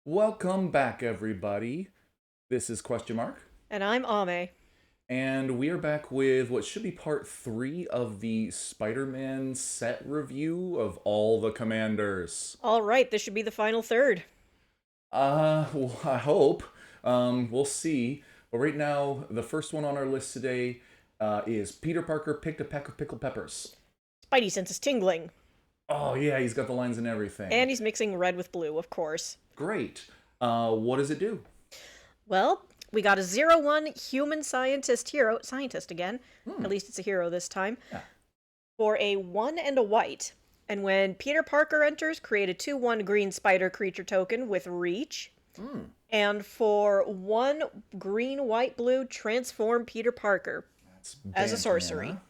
Welcome back, everybody. This is QuestionMarc, And I'm Ame. and we are back with what should be part three of the Spider-Man set review of all the commanders. All right, this should be the final third. Well, I hope. We'll see. But right now, the first one on our list today is Peter Parker picked a peck of pickled peppers. Spidey sense is tingling. Oh yeah, he's got the lines and everything. And he's mixing red with blue, of course. Great. What does it do? Well, we got a 0-1 human scientist hero. Scientist again. Hmm. At least it's a hero this time. Yeah. For a 1 and a white. And when Peter Parker enters, create a 2-1 green spider creature token with reach. Hmm. And for 1 green, white, blue, transform Peter Parker That's as a sorcery. bandana.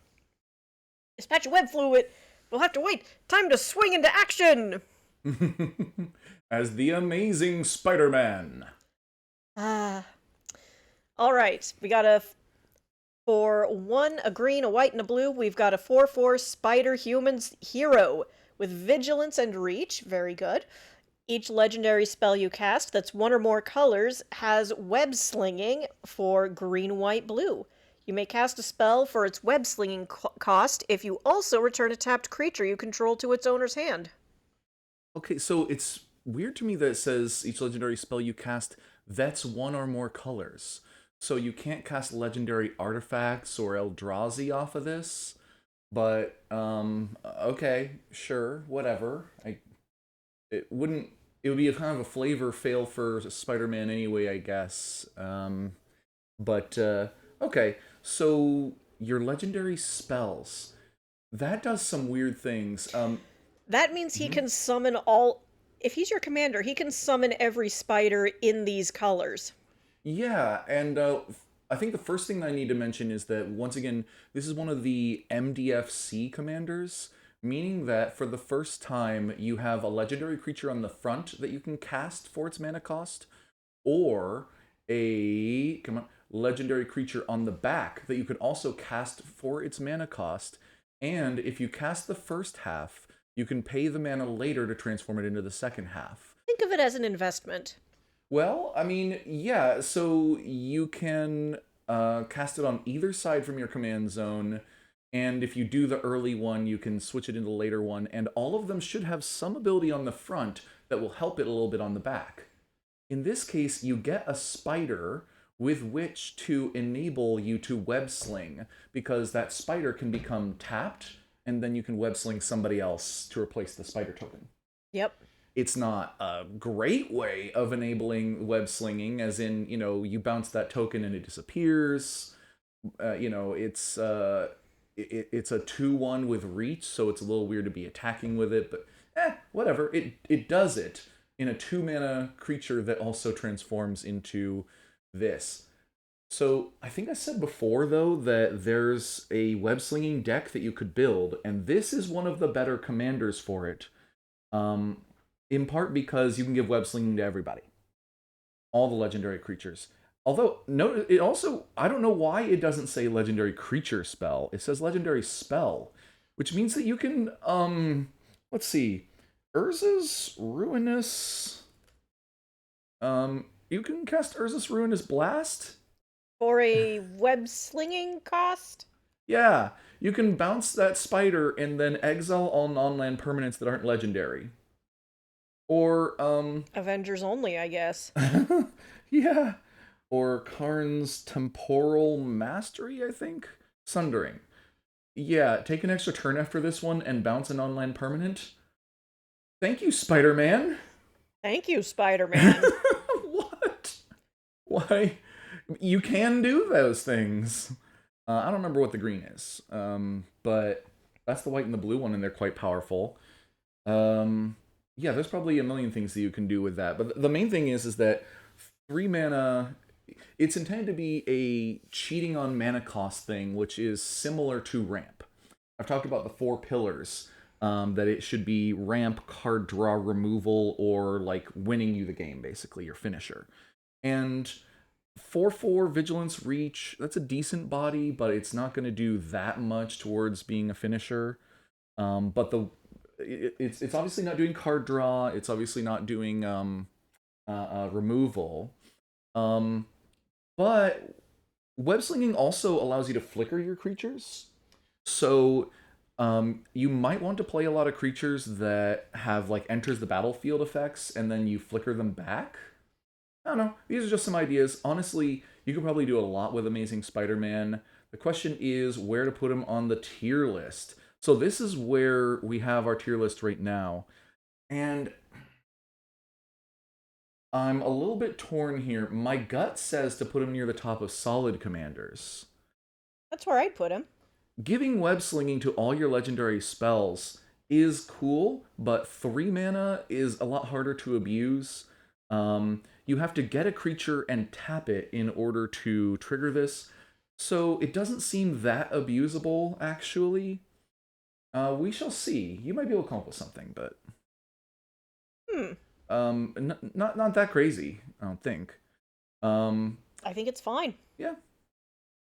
Dispatch web fluid. We'll have to wait. Time to swing into action. As the Amazing Spider-Man. Ah. All right. We got for 1, a green, a white, and a blue, we've got a 4/4 spider humans hero with vigilance and reach. Very good. Each legendary spell you cast that's 1 or more colors has web slinging for green, white, blue. You may cast a spell for its web slinging cost if you also return a tapped creature you control to its owner's hand. Okay, so it's weird to me that it says each legendary spell you cast, that's 1 or more colors. So you can't cast legendary artifacts or Eldrazi off of this. But okay, sure, whatever. It would be a kind of a flavor fail for Spider-Man anyway, I guess. But okay, so your legendary spells, that does some weird things. That means he Mhm. can summon all. If he's your commander, he can summon every spider in these colors. Yeah, and I think the first thing I need to mention is that, once again, this is one of the MDFC commanders, meaning that for the first time you have a legendary creature on the front that you can cast for its mana cost, or a legendary creature on the back that you could also cast for its mana cost. And if you cast the first half, you can pay the mana later to transform it into the second half. Think of it as an investment. Well, I mean, yeah, so you can cast it on either side from your command zone, and if you do the early one, you can switch it into the later one, and all of them should have some ability on the front that will help it a little bit on the back. In this case, you get a spider with which to enable you to web sling, because that spider can become tapped, and then you can web sling somebody else to replace the spider token. Yep. It's not a great way of enabling web slinging, as in, you bounce that token and it disappears. It's a 2-1 with reach, so it's a little weird to be attacking with it, but whatever. It does it in a 2-mana creature that also transforms into this. So I think I said before, though, that there's a web slinging deck that you could build, and this is one of the better commanders for it. In part because you can give web slinging to everybody, all the legendary creatures. Although, note it also, I don't know why it doesn't say legendary creature spell. It says legendary spell, which means that you can, let's see, Urza's Ruinous, you can cast Urza's Ruinous Blast? For a web slinging cost? Yeah, you can bounce that spider and then exile all non-land permanents that aren't legendary. Or, Avengers only, I guess. yeah. Or Karn's Temporal Mastery, I think? Sundering. Yeah, take an extra turn after this one and bounce an online permanent. Thank you, Spider-Man. Thank you, Spider-Man. What? Why? You can do those things. I don't remember what the green is, but that's the white and the blue one, and they're quite powerful. Yeah, there's probably a million things that you can do with that, but the main thing is that 3 mana. It's intended to be a cheating on mana cost thing, which is similar to ramp. I've talked about the 4 pillars, that it should be ramp, card draw, removal, or like winning you the game, basically your finisher. And 4/4 vigilance reach, that's a decent body, but it's not going to do that much towards being a finisher. But it's obviously not doing card draw. It's obviously not doing removal. Um, but web slinging also allows you to flicker your creatures. So you might want to play a lot of creatures that have like enters the battlefield effects and then you flicker them back. I don't know. These are just some ideas. Honestly, you could probably do a lot with Amazing Spider-Man. The question is where to put him on the tier list. So this is where we have our tier list right now. And I'm a little bit torn here. My gut says to put him near the top of solid commanders. That's where I'd put him. Giving web slinging to all your legendary spells is cool, but 3 mana is a lot harder to abuse. You have to get a creature and tap it in order to trigger this, so it doesn't seem that abusable, actually. We shall see. You might be able to come up with something, but Hmm. not that crazy, I don't think. Um, I think it's fine. yeah.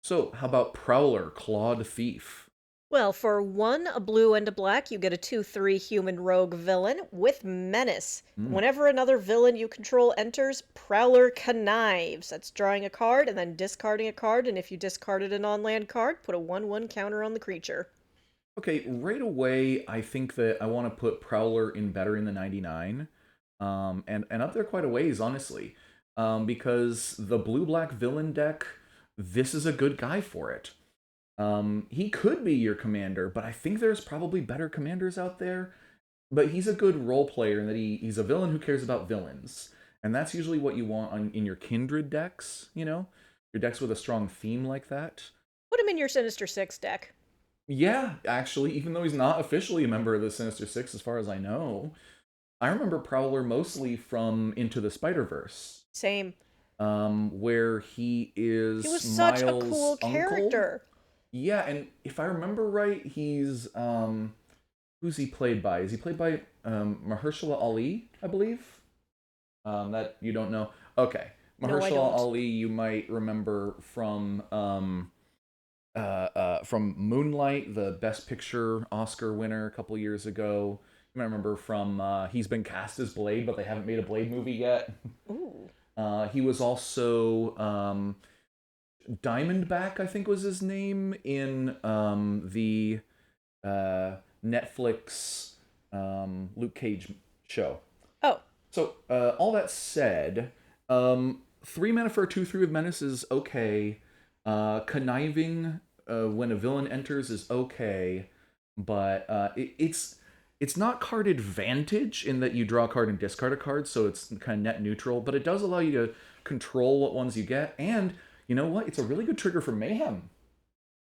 So, how about Prowler, Clawed Thief? Well, for one, a blue and a black, you get a 2/3 human rogue villain with menace. Hmm. Whenever another villain you control enters, Prowler connives. That's drawing a card and then discarding a card, and if you discarded an on-land card, put a 1/1 counter on the creature. Okay, right away, I think that I want to put Prowler in better in the 99, and up there quite a ways, honestly, because the blue-black villain deck, this is a good guy for it. He could be your commander, but I think there's probably better commanders out there. But he's a good role player in that he's a villain who cares about villains, and that's usually what you want in your kindred decks. Your decks with a strong theme like that. Put him in your Sinister Six deck. Yeah, actually, even though he's not officially a member of the Sinister Six, as far as I know, I remember Prowler mostly from Into the Spider-Verse, Same. where he He was is such a Miles' cool uncle. character. Yeah, and if I remember right, he's who's he played by? Is he played by Mahershala Ali, I believe? That you don't know. Okay, No, I Mahershala don't. Ali, you might remember from Moonlight, the Best Picture Oscar winner a couple years ago. You might remember from he's been cast as Blade, but they haven't made a Blade movie yet. Ooh. He was also Diamondback, I think was his name, in the Netflix Luke Cage show. Oh, So, all that said, 3 mana for a 2/3 with Menace is okay. Conniving when a villain enters is okay, but it's not card advantage in that you draw a card and discard a card, so it's kind of net neutral, but it does allow you to control what ones you get, and you know what? It's a really good trigger for Mayhem.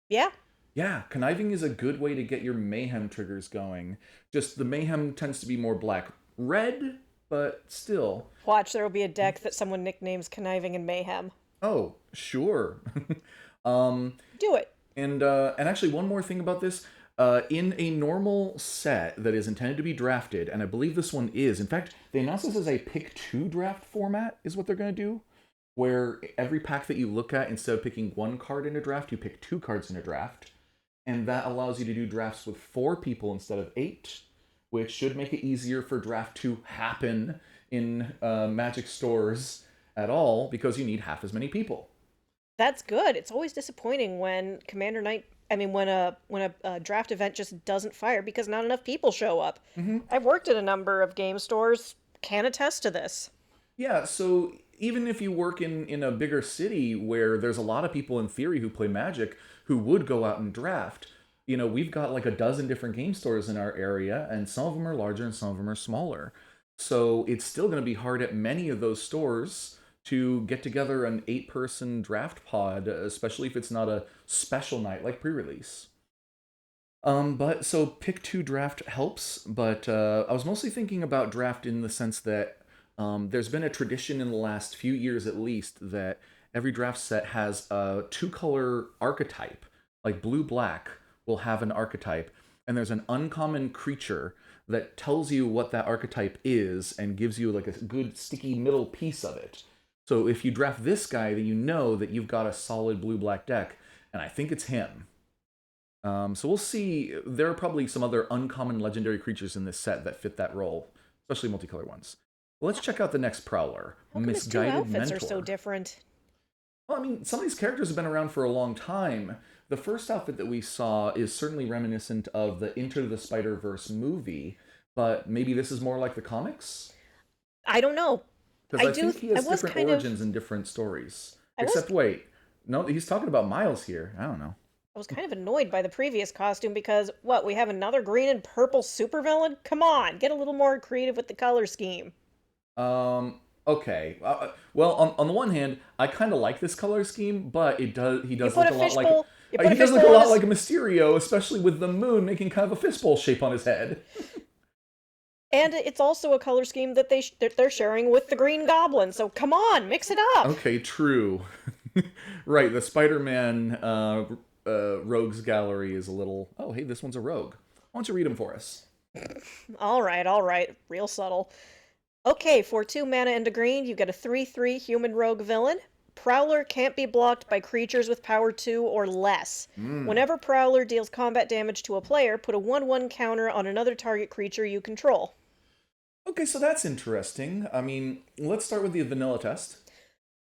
yeah. Yeah, conniving is a good way to get your mayhem triggers going. Just the mayhem tends to be more black red, but still. Watch, there will be a deck that someone nicknames Conniving and Mayhem. Oh, sure. um, Do it. and actually, one more thing about this. In a normal set that is intended to be drafted, and I believe this one is. In fact, they announced this as a pick two draft format, is what they're going to do. Where every pack that you look at, instead of picking one card in a draft, you pick 2 cards in a draft. And that allows you to do drafts with 4 people instead of 8, which should make it easier for draft to happen in Magic stores at all because you need half as many people. That's good. It's always disappointing when Commander Night. I mean, when a draft event just doesn't fire because not enough people show up. Mm-hmm. I've worked at a number of game stores. Can attest to this. Yeah, so even if you work in a bigger city where there's a lot of people in theory who play Magic who would go out and draft, we've got like a dozen different game stores in our area, and some of them are larger and some of them are smaller. So it's still going to be hard at many of those stores to get together an 8-person draft pod, especially if it's not a special night like pre-release. But so pick two draft helps, but I was mostly thinking about draft in the sense that there's been a tradition in the last few years at least that every draft set has a 2-color archetype, like blue black will have an archetype, and there's an uncommon creature that tells you what that archetype is and gives you like a good sticky middle piece of it. So if you draft this guy, then you know that you've got a solid blue black deck, and I think it's him. So we'll see. There are probably some other uncommon legendary creatures in this set that fit that role, especially multicolor ones. Let's check out the next Prowler, How come his two Misguided outfits are so Mentor. different? Well, I mean, some of these characters have been around for a long time. The first outfit that we saw is certainly reminiscent of the Into the Spider-Verse movie, but maybe this is more like the comics? I don't know. Because I think he I has was different kind of. origins in different stories. I was Except, wait, no, he's talking about Miles here. I don't know. I was kind of annoyed by the previous costume because, what, we have another green and purple supervillain? Come on, get a little more creative with the color scheme. Okay. Well, on the one hand, I kind of like this color scheme, but he You does put look a a lot like fishbowl. You put a he does look fishbowl a on lot his. like a Mysterio, especially with the moon making kind of a fistbowl shape on his head. And it's also a color scheme that that they're sharing with the Green Goblin. So come on, mix it up. Okay, true. Right, the Spider-Man rogues gallery is a little. Oh, hey, this one's a rogue. Why don't you read them for us? All right, real subtle. Okay, for 2 mana and a green, you get a 3/3 human rogue villain. Prowler can't be blocked by creatures with power 2 or less. Hmm. Whenever Prowler deals combat damage to a player, put a 1/1 counter on another target creature you control. Okay, so that's interesting. I mean, let's start with the vanilla test.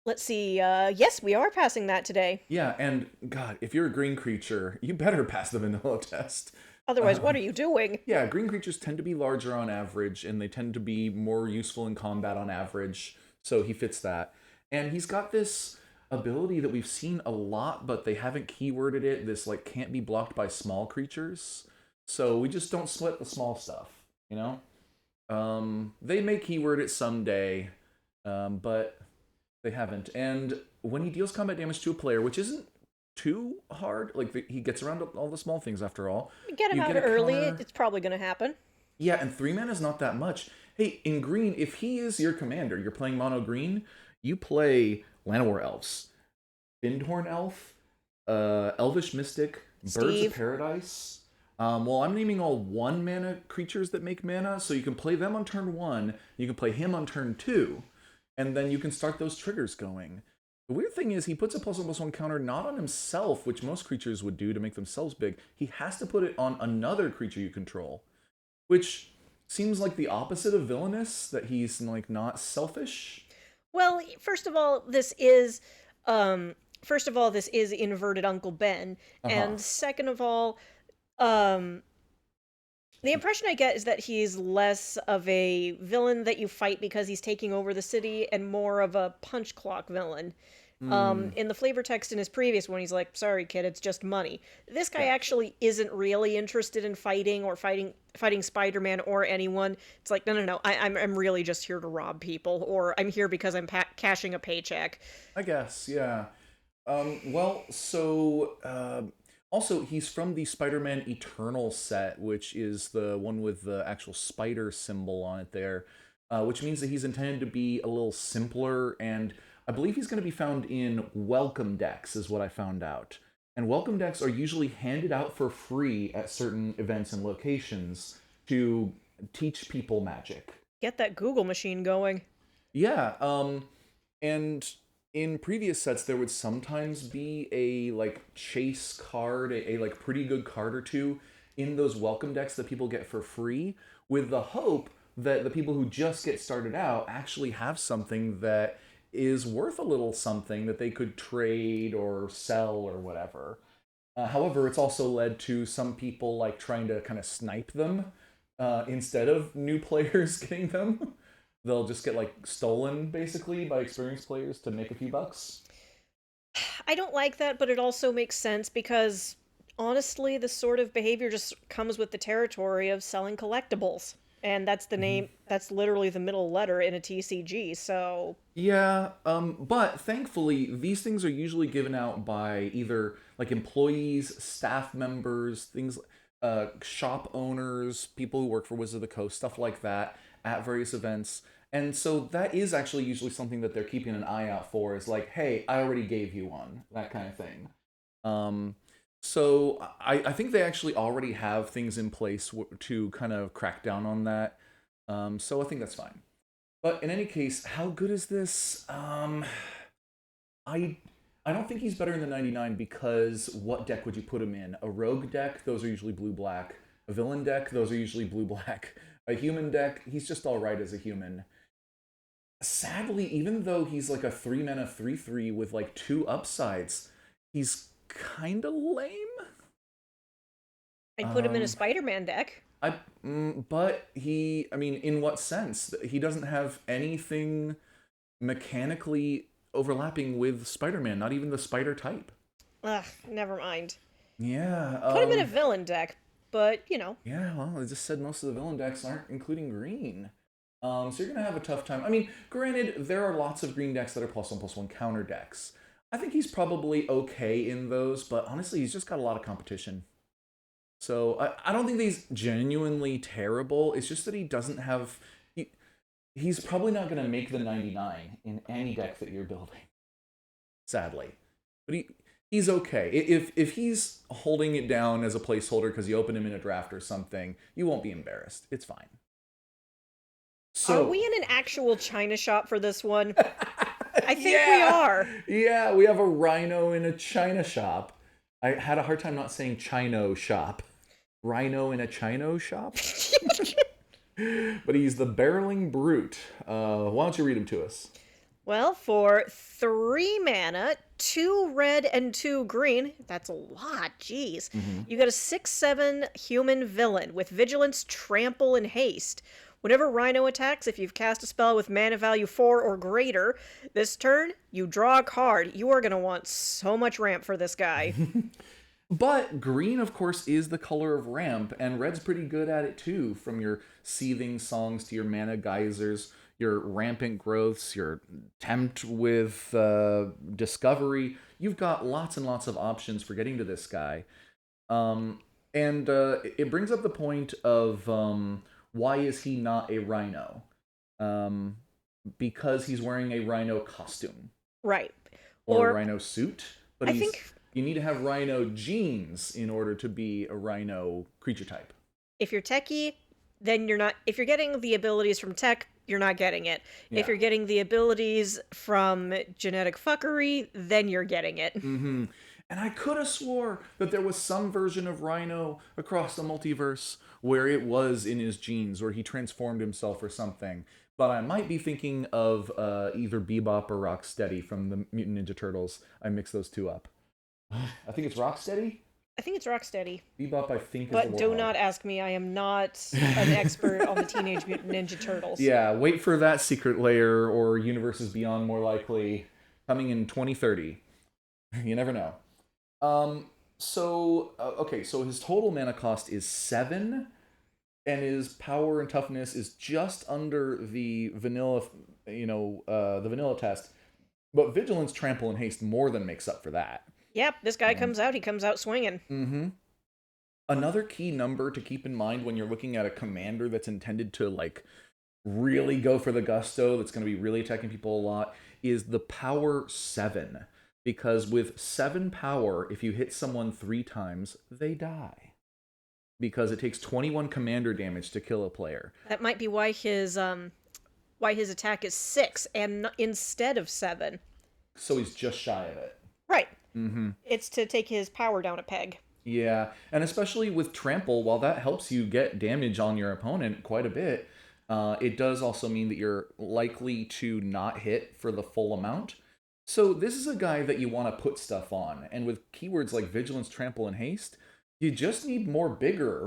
Let's see, yes, we are passing that today. Yeah, and God, if you're a green creature, you better pass the vanilla test. Otherwise, what are you doing? Yeah, green creatures tend to be larger on average, and they tend to be more useful in combat on average, so he fits that. And he's got this ability that we've seen a lot, but they haven't keyworded it. This like can't be blocked by small creatures, so we just don't split the small stuff, you know. They may keyword it someday, but they haven't. And when he deals combat damage to a player, which isn't too hard, like he gets around all the small things after all. Get him You out get a early, counter. it's probably going to happen. Yeah, and 3 mana is not that much. Hey, in green, if he is your commander, you're playing mono green, you play Llanowar Elves, Bindhorn Elf, Elvish Mystic, Birds of Steve. Paradise. Well, I'm naming all 1 mana creatures that make mana, so you can play them on turn 1, you can play him on turn 2, and then you can start those triggers going. The weird thing is he puts a +1/+1 counter not on himself, which most creatures would do to make themselves big. He has to put it on another creature you control, which seems like the opposite of villainous, that he's like not selfish. Well, first of all, this is inverted Uncle Ben, Uh-huh. and second of all, um, the impression I get is that he's less of a villain that you fight because he's taking over the city, and more of a punch clock villain. Hmm. In the flavor text in his previous one, he's like, "Sorry, kid, it's just money." This guy Yeah. actually isn't really interested in fighting Spider-Man or anyone. It's like, no. I'm really just here to rob people, or I'm here because I'm cashing a paycheck. I guess, yeah. Well, so also he's from the Spider-Man Eternal set, which is the one with the actual spider symbol on it there, which means that he's intended to be a little simpler, and I believe he's going to be found in welcome decks, is what I found out. And welcome decks are usually handed out for free at certain events and locations to teach people magic. Get that Google machine going. Yeah, and in previous sets there would sometimes be a like chase card, a like pretty good card or two in those welcome decks that people get for free, with the hope that the people who just get started out actually have something that is worth a little something that they could trade or sell or whatever. However, it's also led to some people like trying to kind of snipe them instead of new players getting them. They'll just get like stolen basically by experienced players to make a few bucks. I don't like that, but it also makes sense because honestly, this sort of behavior just comes with the territory of selling collectibles. And that's the Mhm. name, that's literally the middle letter in a TCG, so Yeah, but thankfully these things are usually given out by either like employees, staff members, things, shop owners, people who work for Wizard of the Coast, stuff like that, at various events. And so that is actually usually something that they're keeping an eye out for, is like, hey, I already gave you one, that kind of thing. Um, so I think they actually already have things in place to kind of crack down on that. So I think that's fine. But in any case, how good is this? I I don't think he's better in the 99, because what deck would you put him in? A rogue deck, those are usually blue black. A villain deck, those are usually blue black. A human deck, he's just all right as a human. sadly, even though he's like a 3 mana 3/3 with like two upsides, he's kind of lame. I'd put him in a Um, Spider-Man deck. but I mean, in what sense? He doesn't have anything mechanically overlapping with Spider-Man, not even the spider type. Ugh, never mind. Yeah, Put him in a villain deck, but, yeah, well, I just said most of the villain decks aren't including green. So you're gonna have a tough time. I mean, granted, there are lots of green decks that are +1/+1 counter decks. I think he's probably okay in those, but honestly, he's just got a lot of competition. So I don't think that he's genuinely terrible. It's just that he doesn't have. He's probably not gonna make the 99 in any deck that you're building, sadly. But he's okay. If he's holding it down as a placeholder because you open him in a draft or something, you won't be embarrassed. It's fine. are So we in an actual China shop for this one? I think we yeah, are. yeah, we have a rhino in a china shop. I had a hard time not saying chino shop. Rhino in a chino shop. But he's the barreling brute. Why don't you read him to us? Well, for 3 mana, 2 red and 2 green, that's a lot, jeez. Mm-hmm. You got a 6/7 human villain with vigilance, trample, and haste. Whenever Rhino attacks, if you've cast a spell with mana value 4 or greater, this turn, you draw a card. You are going to want so much ramp for this guy. But green, of course, is the color of ramp, and red's pretty good at it too, from your seething songs to your mana geysers, your rampant growths, your tempt with discovery. You've got lots and lots of options for getting to this guy. And it brings up the point of why is he not a rhino? Um, because he's wearing a rhino costume Right. or a Or, rhino suit, but I think you need to have rhino genes in order to be a rhino creature type. if you're techie, then you're not. If you're getting the abilities from tech, you're not getting it. If Yeah. you're getting the abilities from genetic fuckery, then you're getting it. Mm-hmm. And I could have swore that there was some version of Rhino across the multiverse where it was in his genes, or he transformed himself or something. But I might be thinking of either Bebop or Rocksteady from the Mutant Ninja Turtles. I mixed those two up. I think it's Rocksteady. I think it's Rocksteady. Bebop, I think, is the But do Warthog. not ask me. I am not an expert on the Teenage Mutant Ninja Turtles. Yeah, wait for that secret layer or Universes Beyond, more likely, coming in 2030. You never know. Okay, so his total mana cost is 7, and his power and toughness is just under the vanilla, the vanilla test. But vigilance, trample, and haste more than makes up for that. Yep, this guy comes out. He comes out swinging. Mm-hmm. Another key number to keep in mind when you're looking at a commander that's intended to like really go for the gusto, that's going to be really attacking people a lot, is the power 7. Because with 7 power, if you hit someone 3 times, they die. Because it takes 21 commander damage to kill a player. That might be why his attack is 6 and instead of 7. So he's just shy of it. Right. Mm-hmm. It's to take his power down a peg. Yeah, and especially with trample, while that helps you get damage on your opponent quite a bit, it does also mean that you're likely to not hit for the full amount. So this is a guy that you want to put stuff on, and with keywords like vigilance, trample, and haste, you just need more bigger,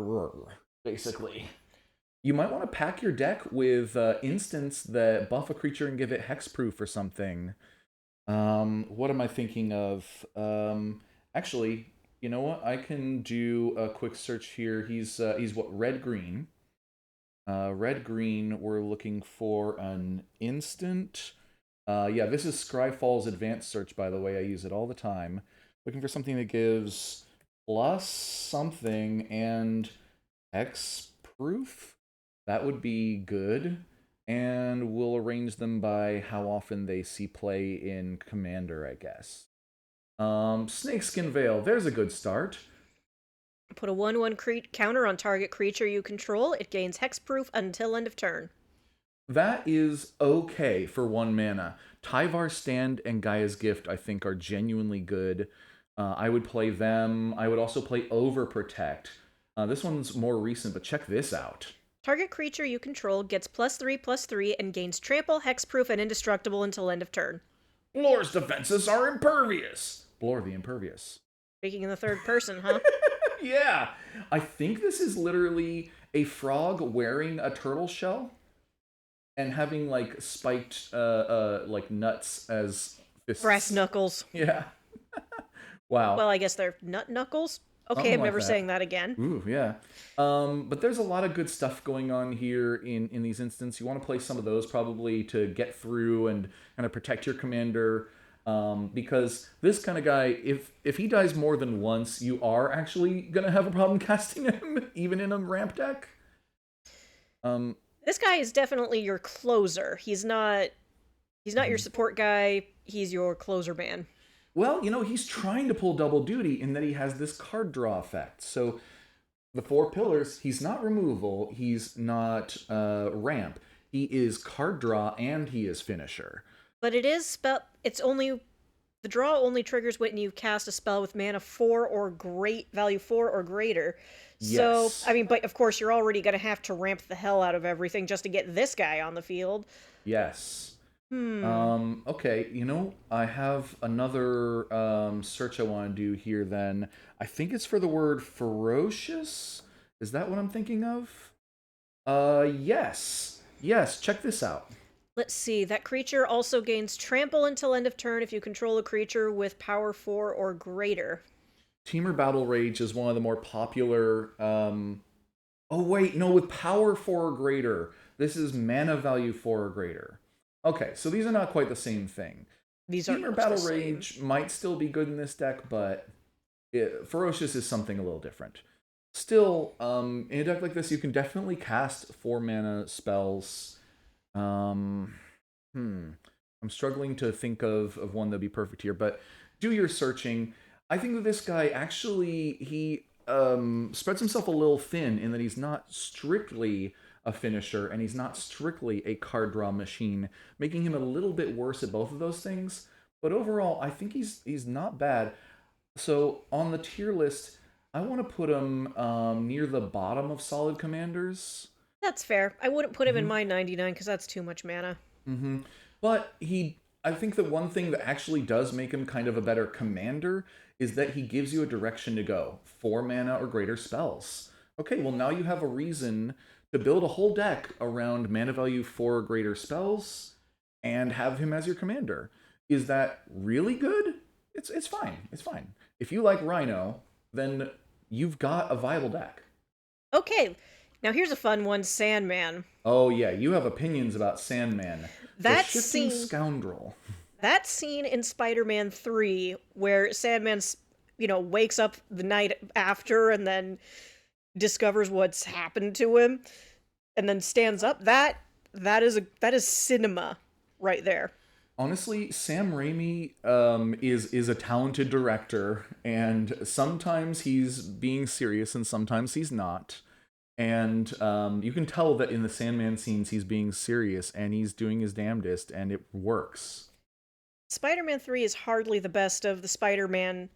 basically. You might want to pack your deck with instants that buff a creature and give it hexproof or something. What am I thinking of? Actually, you know what? I can do a quick search here. He's what, red green. Red green. We're looking for an instant. Yeah, this is Scryfall's advanced search, by the way. I use it all the time. Looking for something that gives plus something and hex proof. That would be good. And we'll arrange them by how often they see play in Commander, I guess. Snakeskin Veil, there's a good start. Put a 1/1 counter on target creature you control. It gains hexproof until end of turn. That is okay for 1 mana. Tyvar's Stand and Gaia's Gift, I think, are genuinely good. I would play them. I would also play Overprotect. This one's more recent, but check this out. Target creature you control gets +3/+3 and gains trample, hexproof, and indestructible until end of turn. Blor's defenses are impervious. Blor the impervious. Speaking in the third person, huh? Yeah. I think this is literally a frog wearing a turtle shell and having like spiked like nuts as fists. Brass knuckles. Yeah. Wow. Well, I guess they're nut knuckles. Okay, Something I'm like never that. saying that again. Ooh, yeah. But there's a lot of good stuff going on here in these instances. You want to play some of those probably to get through and kind of protect your commander. Because this kind of guy, if he dies more than once, you are actually gonna have a problem casting him, even in a ramp deck. This guy is definitely your closer. He's not your support guy. He's your closer man. Well, he's trying to pull double duty in that he has this card draw effect. So the four pillars, he's not removal, he's not ramp. He is card draw and he is finisher. But it is spell. It's only the draw only triggers when you cast a spell with mana 4 or value 4 or greater. So, Yes. I mean, but of course you're already going to have to ramp the hell out of everything just to get this guy on the field. Yes. Hmm. Okay, I have another search I want to do here then. I think it's for the word ferocious. Is that what I'm thinking of? Yes. Yes, check this out. Let's see. That creature also gains trample until end of turn if you control a creature with power 4 or greater. Teamer Battle Rage is one of the more popular oh wait, no, with power 4 or greater. This is mana value 4 or greater. Okay, so these are not quite the same thing. These are Teamer Battle Rage might still be good in this deck, but Ferocious is something a little different. Still, in a deck like this, you can definitely cast 4 mana spells. I'm struggling to think of one that'd be perfect here, but do your searching. I think that this guy actually, he spreads himself a little thin in that he's not strictly a finisher and he's not strictly a card draw machine, making him a little bit worse at both of those things. But overall, I think he's not bad. So on the tier list, I want to put him near the bottom of solid commanders. That's fair. I wouldn't put him in my 99 because that's too much mana. But I think that one thing that actually does make him kind of a better commander is that he gives you a direction to go. 4 mana or greater spells. Okay, well now you have a reason to build a whole deck around mana value 4 or greater spells and have him as your commander. Is that really good? It's fine. It's fine. If you like Rhino, then you've got a viable deck. Okay, now here's a fun one, Sandman. Oh yeah, you have opinions about Sandman. That the shifting scene, scoundrel. that scene in Spider-Man 3 where Sandman, wakes up the night after and then discovers what's happened to him and then stands up, that is cinema right there. Honestly, Sam Raimi is a talented director, and sometimes he's being serious and sometimes he's not. And you can tell that in the Sandman scenes he's being serious and he's doing his damnedest, and it works. Spider-Man 3 is hardly the best of the Spider-Man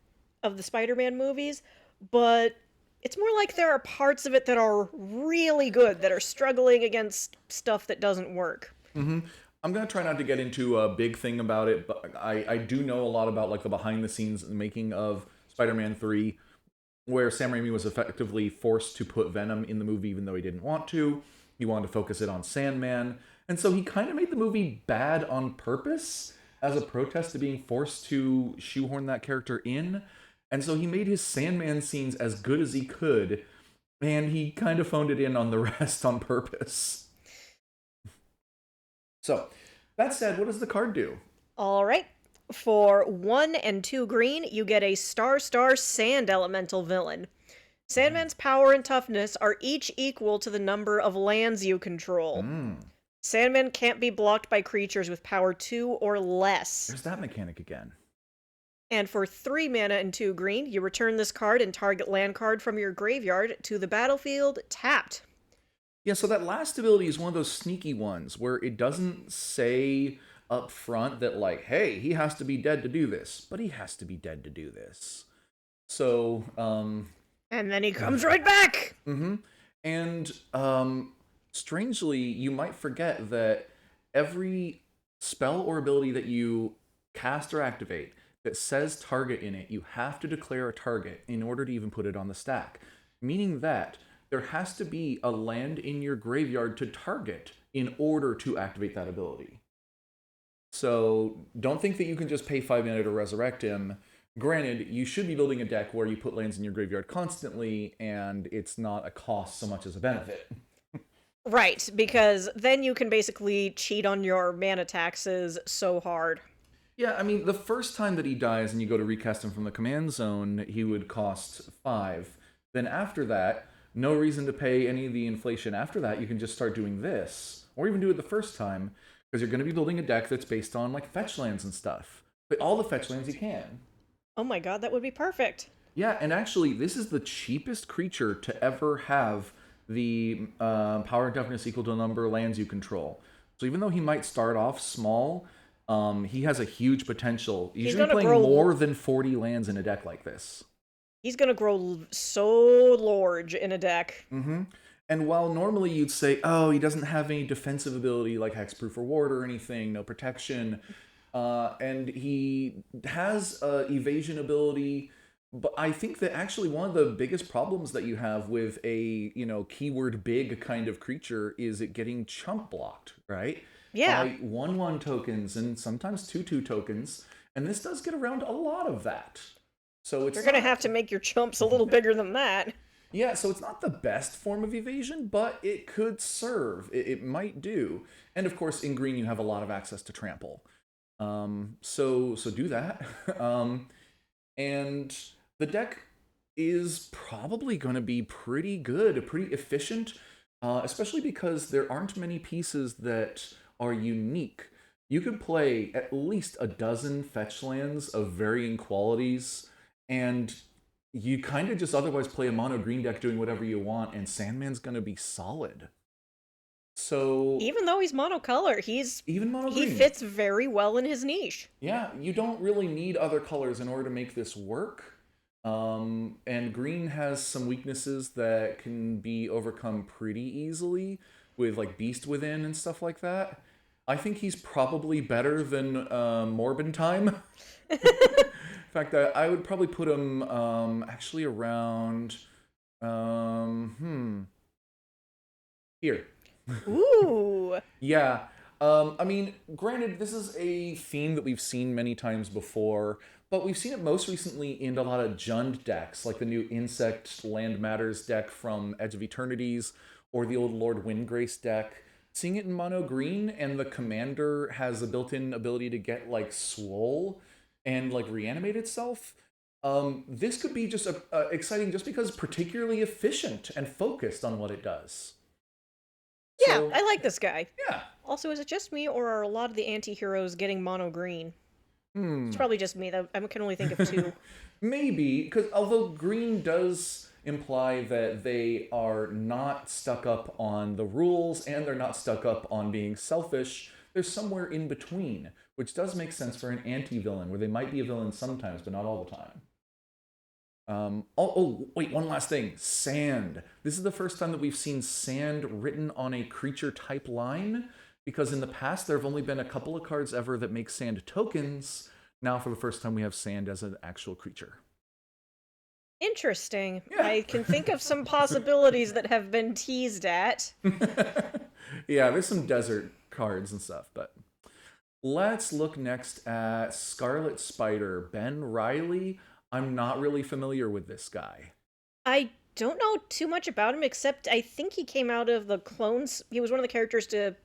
movies, but it's more like there are parts of it that are really good, that are struggling against stuff that doesn't work. I'm going to try not to get into a big thing about it, but I do know a lot about like the behind the scenes making of Spider-Man 3, where Sam Raimi was effectively forced to put Venom in the movie even though he didn't want to. He wanted to focus it on Sandman. And so he kind of made the movie bad on purpose as a protest to being forced to shoehorn that character in. And so he made his Sandman scenes as good as he could, and he kind of phoned it in on the rest on purpose. So, that said, what does the card do? All right. For 1 and 2 green, you get a star sand elemental villain. Sandman's power and toughness are each equal to the number of lands you control. Sandman can't be blocked by creatures with power 2 or less. There's that mechanic again. And for 3 mana and 2 green, you return this card and target land card from your graveyard to the battlefield tapped. Yeah, so that last ability is one of those sneaky ones where it doesn't say up front that, like, hey, he has to be dead to do this, but he has to be dead to do this. So, And then he comes right back! And, strangely, you might forget that every spell or ability that you cast or activate that says target in it, you have to declare a target in order to even put it on the stack. Meaning that there has to be a land in your graveyard to target in order to activate that ability. So don't think that you can just pay 5 mana to resurrect him. Granted, you should be building a deck where you put lands in your graveyard constantly, and it's not a cost so much as a benefit. Right, because then you can basically cheat on your mana taxes so hard. Yeah, I mean, the first time that he dies and you go to recast him from the command zone, he would cost 5. Then after that, no reason to pay any of the inflation after that. You can just start doing this, or even do it the first time, because you're going to be building a deck that's based on like fetch lands and stuff. But all the fetch lands you can. Oh my god, that would be perfect. Yeah, and actually, this is the cheapest creature to ever have the power and toughness equal to the number of lands you control. So even though he might start off small, he has a huge potential. You He's should be gonna playing grow. more than 40 lands in a deck like this. He's gonna grow so large in a deck. Mm-hmm. And while normally you'd say, oh, he doesn't have any defensive ability like Hexproof or Ward or anything, no protection, and he has evasion ability. But I think that actually one of the biggest problems that you have with a, keyword big kind of creature is it getting chump blocked, right? Yeah. By 1/1 tokens and sometimes 2/2 tokens. And this does get around a lot of that. So it's You're gonna have to make your chumps a little bigger than that. yeah, so it's not the best form of evasion, but it could serve. It might do. And of course, in green, you have a lot of access to trample. So do that. And the deck is probably going to be pretty good, pretty efficient, especially because there aren't many pieces that are unique. You could play at least a dozen fetch lands of varying qualities, and you kind of just otherwise play a mono green deck doing whatever you want, and Sandman's going to be solid. So Even though he's monocolor, even mono he green, fits very well in his niche. yeah, you don't really need other colors in order to make this work. And green has some weaknesses that can be overcome pretty easily with like Beast Within and stuff like that. I think he's probably better than Morbin Time. In fact, I would probably put him actually around here. Ooh. Yeah. I mean, granted, this is a theme that we've seen many times before, but we've seen it most recently in a lot of Jund decks, like the new Insect Land Matters deck from Edge of Eternities, or the old Lord Windgrace deck. Seeing it in mono green, and the commander has a built-in ability to get like swole and like reanimate itself. This could be just exciting just because particularly efficient and focused on what it does. Yeah, So, I like this guy. yeah. Also, is it just me, or are a lot of the anti-heroes getting mono green? It's Hmm. probably just me, though. I can only think of two. Maybe, because although green does imply that they are not stuck up on the rules and they're not stuck up on being selfish, they're somewhere in between, which does make sense for an anti-villain, where they might be a villain sometimes, but not all the time. Wait, one last thing. Sand. This is the first time that we've seen sand written on a creature type line, because in the past there have only been a couple of cards ever that make sand tokens. Now for the first time we have sand as an actual creature. Interesting. Yeah. I can think of some possibilities that have been teased at. Yeah, there's some desert cards and stuff, but let's look next at Scarlet Spider, Ben Riley. I'm not really familiar with this guy. I don't know too much about him, except I think he came out of the clones. He was one of the characters to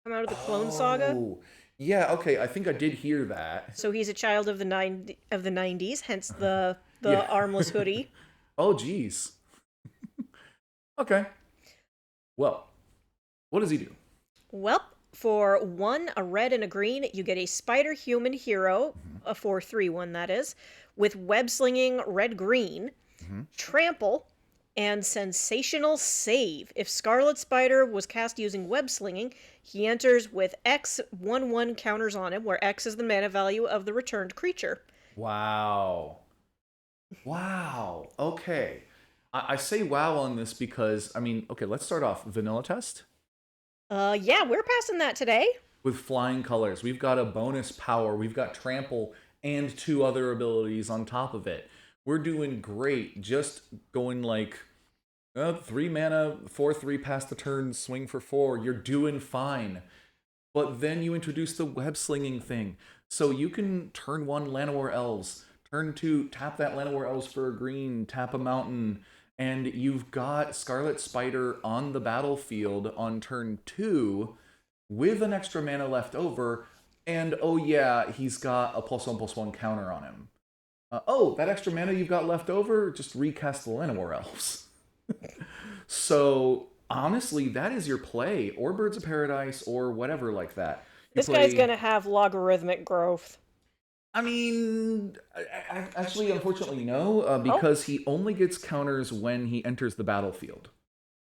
come out of the Clone Saga. Oh, yeah, okay, I think I did hear that. So he's a child of the 90s, hence the Yeah. armless hoodie. Oh, geez. Okay. Well, what does he do? Well, for one, a red and a green, you get a spider human hero, a 4/3 one that is, with web slinging red green, trample, and sensational save. If Scarlet Spider was cast using web slinging, he enters with X/1/1 counters on him, where X is the mana value of the returned creature. Wow. Wow. Okay. I say wow on this because, I mean, okay, let's start off. Vanilla test? Yeah, we're passing that today. with flying colors. We've got a bonus power. We've got trample and two other abilities on top of it. We're doing great. Just going like 3 mana, 4/3 past the turn, swing for 4. You're doing fine. But then you introduce the web slinging thing. So you can turn 1 Llanowar Elves, turn 2, tap that Llanowar Elves for a green, tap a mountain, and you've got Scarlet Spider on the battlefield on turn 2 with an extra mana left over. And oh yeah, he's got a +1/+1 counter on him. Oh, that extra mana you've got left over, just recast the Llanowar Elves. So honestly, that is your play, or Birds of Paradise, or whatever like that. You This guy's play. gonna have logarithmic growth. I mean, actually, unfortunately, no, Oh, because he only gets counters when he enters the battlefield.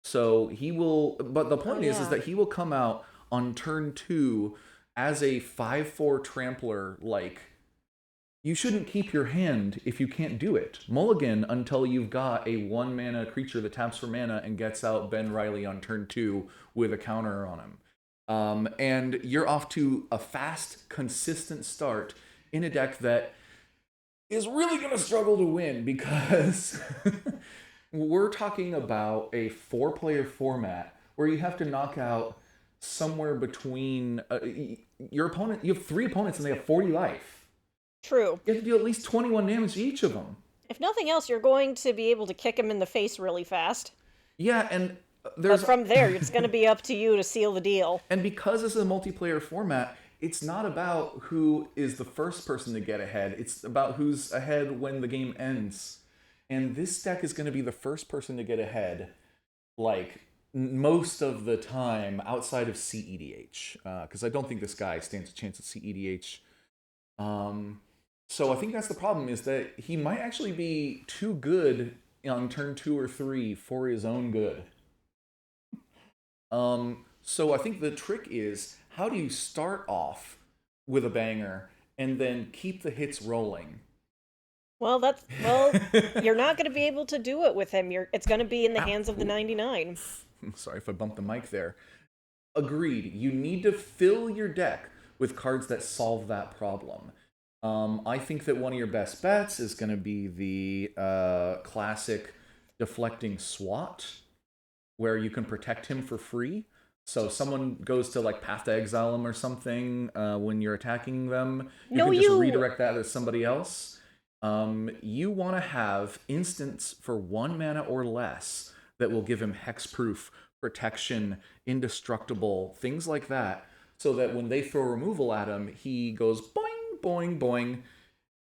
So he will. But the oh point is yeah. that he will come out on turn 2 as a 5/4 trampler, like you shouldn't keep your hand if you can't do it. Mulligan until you've got a 1 mana creature that taps for mana and gets out Ben Riley on turn 2 with a counter on him. And you're off to a fast, consistent start in a deck that is really going to struggle to win because we're talking about a 4-player format where you have to knock out somewhere between your opponent. You have 3 opponents and they have 40 life. True. You have to do at least 21 damage to each of them. If nothing else, you're going to be able to kick him in the face really fast. Yeah, and But there's from there, it's going to be up to you to seal the deal. and because this is a multiplayer format, it's not about who is the first person to get ahead. It's about who's ahead when the game ends. And this deck is going to be the first person to get ahead, like most of the time outside of CEDH, because I don't think this guy stands a chance at CEDH. So I think that's the problem, is that he might actually be too good on turn 2 or 3 for his own good. So I think the trick is, how do you start off with a banger and then keep the hits rolling? Well, you're not going to be able to do it with him. It's going to be in the hands of the Ooh, 99. sorry if I bumped the mic there. Agreed. You need to fill your deck with cards that solve that problem. I think that one of your best bets is going to be the classic deflecting SWAT, where you can protect him for free. So someone goes to like Path to Exile him or something when you're attacking them. You No, can just you! redirect that to somebody else. You want to have instants for 1 mana or less that will give him hexproof, protection, indestructible, things like that, so that when they throw removal at him, he goes boing, boing, boing,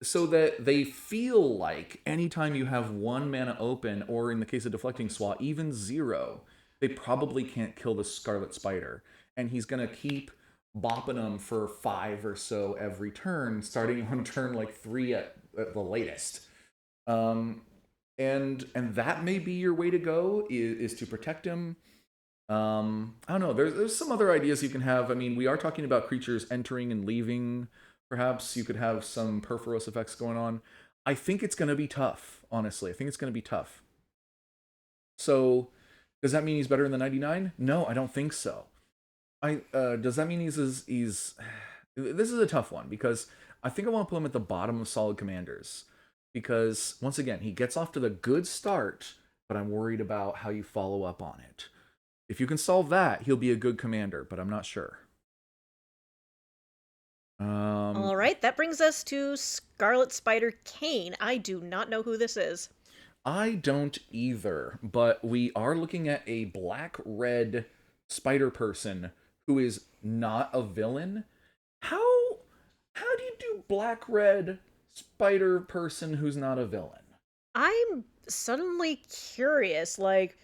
so that they feel like anytime you have 1 mana open, or in the case of deflecting SWAT, even 0, they probably can't kill the Scarlet Spider. And he's going to keep bopping them for 5 or so every turn, starting on turn like 3 at the latest. And that may be your way to go, is to protect him. I don't know. There's some other ideas you can have. I mean, we are talking about creatures entering and leaving. Perhaps you could have some Perforos effects going on. I think it's going to be tough, honestly. I think it's going to be tough. So, does that mean he's better than the 99? No, I don't think so. Does that mean he's this is a tough one, because I think I want to put him at the bottom of solid commanders, because once again, he gets off to the good start, but I'm worried about how you follow up on it. If you can solve that, he'll be a good commander, but I'm not sure. All right, that brings us to Scarlet Spider Kane. I do not know who this is. I don't either, but we are looking at a black-red spider person who is not a villain. How do you do black-red spider person who's not a villain? I'm suddenly curious. Like,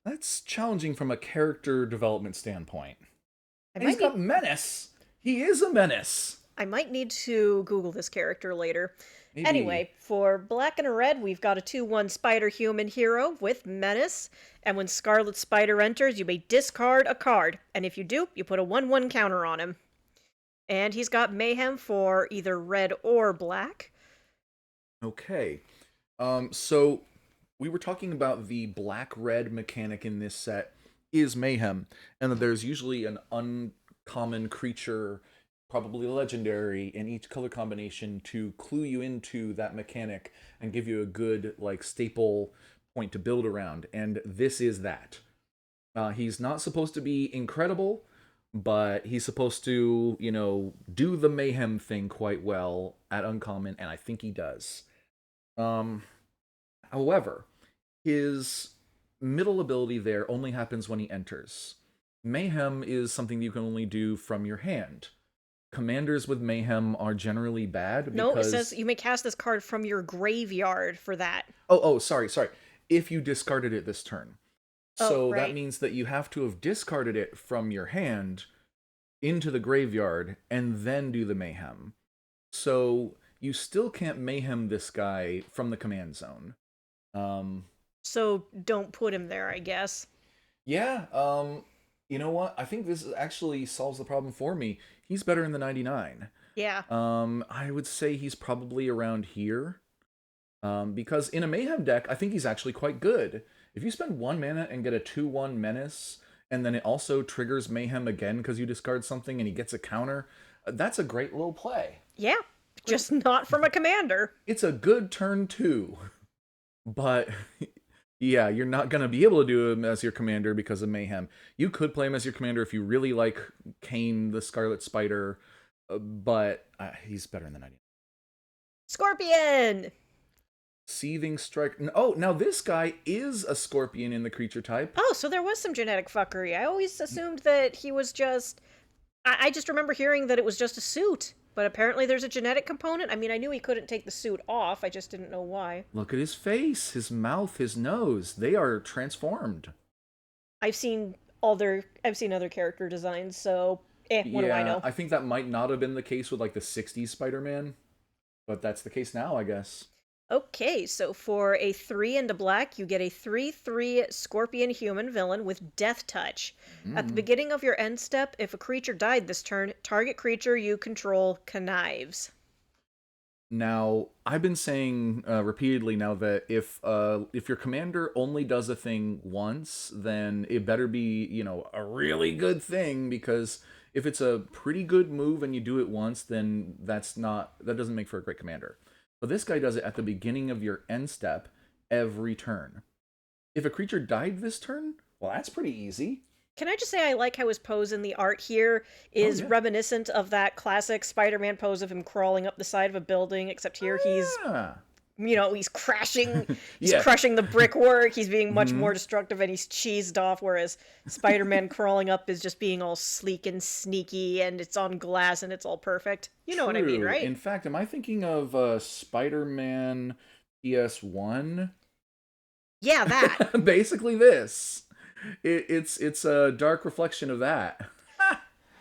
That's challenging from a character development standpoint. I And he's might need got menace. He is a menace. I might need to Google this character later. Maybe. Anyway, for black and a red, we've got a 2/1 spider human hero with menace. And when Scarlet Spider enters, you may discard a card. And if you do, you put a 1/1 counter on him. And he's got mayhem for either red or black. Okay. So we were talking about the black-red mechanic in this set is mayhem, and that there's usually an uncommon creature, probably legendary, in each color combination to clue you into that mechanic and give you a good like staple point to build around. And this is that. He's not supposed to be incredible, but he's supposed to, do the mayhem thing quite well at uncommon, and I think he does. Um, However, his middle ability there only happens when he enters. Mayhem is something you can only do from your hand. Commanders with Mayhem are generally bad No, it says because. you may cast this card from your graveyard for that. Sorry. If you discarded it this turn. Oh, So that right. means that you have to have discarded it from your hand into the graveyard and then do the Mayhem. So you still can't Mayhem this guy from the command zone. Um, So don't put him there, I guess. Yeah, you know what? I think this actually solves the problem for me. He's better in the 99. Yeah. I would say he's probably around here. Because in a Mayhem deck, I think he's actually quite good. If you spend 1 mana and get a 2/1 Menace, and then it also triggers Mayhem again because you discard something and he gets a counter, that's a great little play. Yeah. Just not from a commander. It's a good turn too. But yeah, you're not going to be able to do him as your commander because of Mayhem. You could play him as your commander if you really like Kane the Scarlet Spider, but he's better than I do. Scorpion! Seething Strike. Oh, now this guy is a Scorpion in the creature type. Oh, so there was some genetic fuckery. I always assumed that he was just. I just remember hearing that it was just a suit. But apparently there's a genetic component. I mean, I knew he couldn't take the suit off. I just didn't know why. Look at his face, his mouth, his nose. They are transformed. I've seen other character designs, so what do I Yeah, know? I think that might not have been the case with like the 60s Spider-Man, but that's the case now, I guess. Okay, so for a 3 and a black, you get a 3/3 scorpion human villain with Death Touch. At the Mm. beginning of your end step, if a creature died this turn, target creature you control connives. Now, I've been saying repeatedly now that if your commander only does a thing once, then it better be, a really good thing, because if it's a pretty good move and you do it once, then that doesn't make for a great commander. But this guy does it at the beginning of your end step every turn. If a creature died this turn, well, that's pretty easy. Can I just say I like how his pose in the art here Oh is yeah. reminiscent of that classic Spider-Man pose of him crawling up the side of a building, except here he's, Yeah. he's crashing, he's Yeah. crushing the brickwork, he's being much Mhm. more destructive and he's cheesed off, whereas Spider-Man crawling up is just being all sleek and sneaky and it's on glass and it's all perfect. You know what I mean, True. right? In fact, am I thinking of Spider-Man PS1? Yeah, that. Basically, this. It's a dark reflection of that. I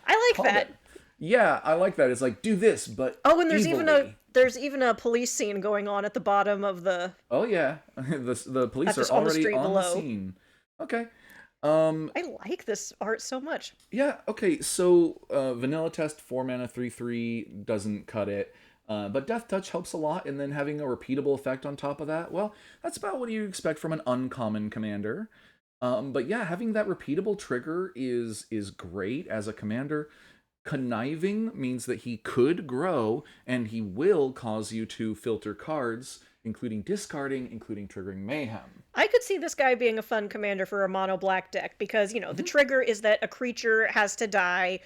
like Called that. it. Yeah, I like that. It's like, do this, but Oh, and evilly. there's even a police scene going on at the bottom of the Oh yeah, the police are on the already street on the below. scene. Okay. Um. I like this art so much. Yeah. Okay. So vanilla test 4 mana 3/3 doesn't cut it. But Death Touch helps a lot, and then having a repeatable effect on top of that, well, that's about what you expect from an uncommon commander. But yeah, having that repeatable trigger is great as a commander. Conniving means that he could grow, and he will cause you to filter cards, including discarding, including triggering mayhem. I could see this guy being a fun commander for a mono black deck because, the trigger is that a creature has to die.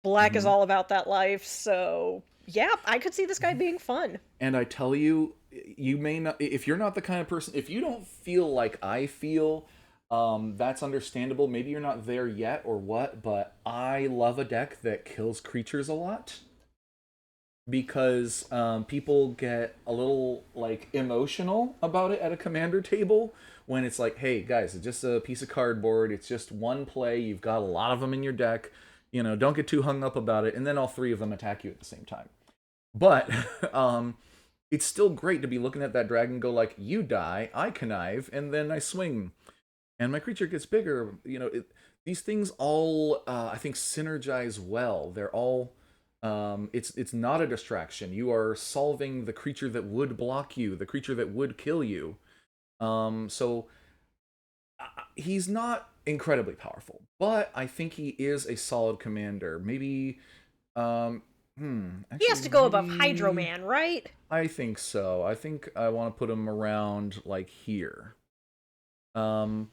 Black is Mm-hmm. all about that life, so yeah, I could see this guy being fun. And I tell you, you may not, if you're not the kind of person, if you don't feel like I feel, that's understandable. Maybe you're not there yet or what, but I love a deck that kills creatures a lot, because people get a little like emotional about it at a commander table when it's like, hey guys, it's just a piece of cardboard, it's just one play, you've got a lot of them in your deck, don't get too hung up about it, and then all three of them attack you at the same time. But it's still great to be looking at that dragon go like, you die, I connive, and then I swing and my creature gets bigger. These things all I think synergize well. They're all it's not a distraction. You are solving the creature that would block you, the creature that would kill you. So he's not incredibly powerful. But I think he is a solid commander. Maybe, um, He has actually, to go above Hydro maybe Man, right? I think so. I think I want to put him around like here. Um,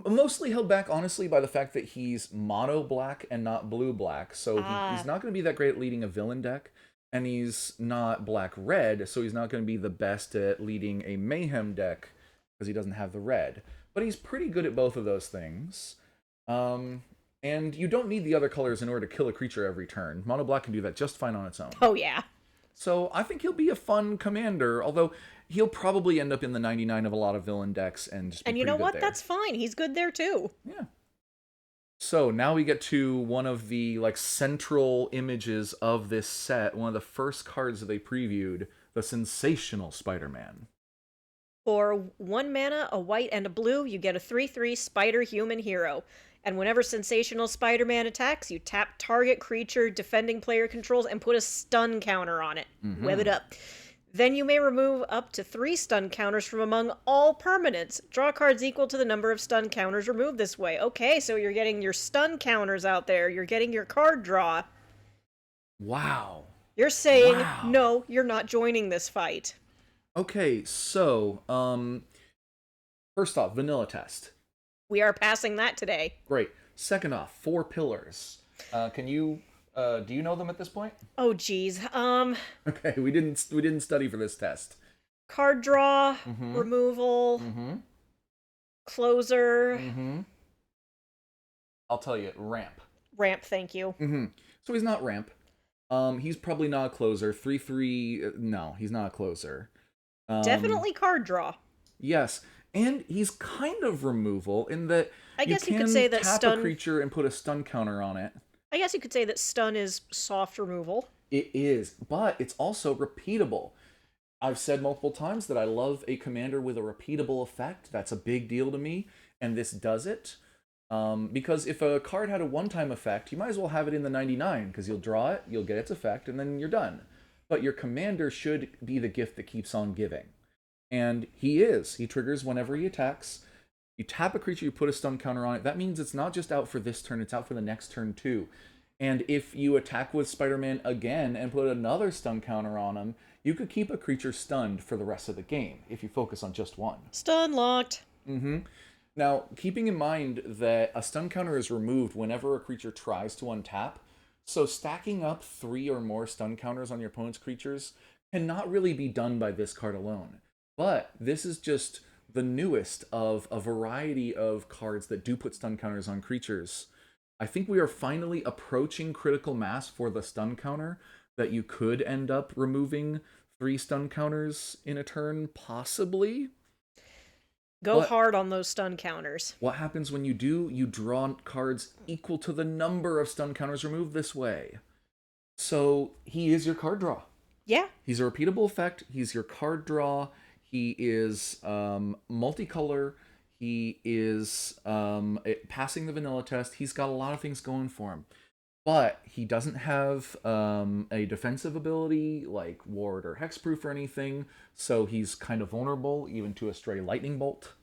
Mostly held back, honestly, by the fact that he's mono black and not blue black. So he's Ah, not going to be that great at leading a villain deck. And he's not black red, so he's not going to be the best at leading a mayhem deck because he doesn't have the red. But he's pretty good at both of those things. Um, and you don't need the other colors in order to kill a creature every turn. Mono black can do that just fine on its own. oh yeah. So I think he'll be a fun commander, although he'll probably end up in the 99 of a lot of villain decks and just be And you pretty know good what? there. That's fine. He's good there too. Yeah. So now we get to one of the like central images of this set, one of the first cards that they previewed, the Sensational Spider-Man. For 1 mana, a white, and a blue, you get a 3/3 Spider Human Hero. And whenever Sensational Spider Man attacks, you tap target creature defending player controls and put a stun counter on it. Web it up. Then you may remove up to 3 stun counters from among all permanents. Draw cards equal to the number of stun counters removed this way. Okay, so you're getting your stun counters out there. You're getting your card draw. Wow. You're saying, Wow. no, you're not joining this fight. Okay, so first off, vanilla test. We are passing that today. Great. Second off, 4 pillars. Can you do you know them at this point? Oh geez. Okay, we didn't study for this test. Card draw, Mm-hmm. removal, Mm-hmm. closer, Mm-hmm. I'll tell you, ramp. ramp, thank you. Mm-hmm. So he's not ramp. He's probably not a closer. 3/3. No, he's not a closer. Definitely card draw. Yes, and he's kind of removal in that I guess you could can say that tap stun. a creature and put a stun counter on it. I guess you could say that stun is soft removal. It is, but it's also repeatable. I've said multiple times that I love a commander with a repeatable effect. That's a big deal to me, and this does it. Because if a card had a one-time effect, you might as well have it in the 99, because you'll draw it, you'll get its effect, and then you're done. But your commander should be the gift that keeps on giving. And he is. He triggers whenever he attacks. You tap a creature, you put a stun counter on it. That means it's not just out for this turn, it's out for the next turn too. And if you attack with Spider-Man again and put another stun counter on him, you could keep a creature stunned for the rest of the game if you focus on just one. Stun locked. Mm-hmm. Now, keeping in mind that a stun counter is removed whenever a creature tries to untap, so stacking up 3 or more stun counters on your opponent's creatures cannot really be done by this card alone. But this is just the newest of a variety of cards that do put stun counters on creatures. I think we are finally approaching critical mass for the stun counter, that you could end up removing 3 stun counters in a turn, possibly. Go hard on those stun counters. What happens when you do? You draw cards equal to the number of stun counters removed this way. So he is your card draw. Yeah. He's a repeatable effect. He's your card draw. He is multicolor. He is passing the vanilla test. He's got a lot of things going for him. But he doesn't have a defensive ability like ward or hexproof or anything, so he's kind of vulnerable even to a stray lightning bolt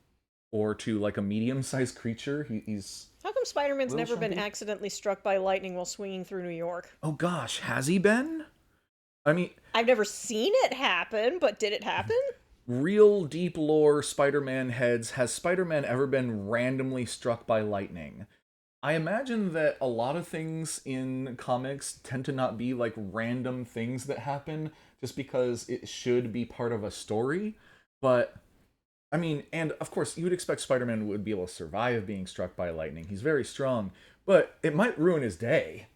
or to like a medium-sized creature. He's How come Spider-Man's Little never been Shandy? accidentally struck by lightning while swinging through New York? Oh gosh, has he been? I mean, I've never seen it happen, but did it happen? real deep lore Spider-Man heads, has Spider-Man ever been randomly struck by lightning? I imagine that a lot of things in comics tend to not be like random things that happen just because it should be part of a story. But, I mean, and of course, you would expect Spider-Man would be able to survive being struck by lightning. He's very strong, but it might ruin his day.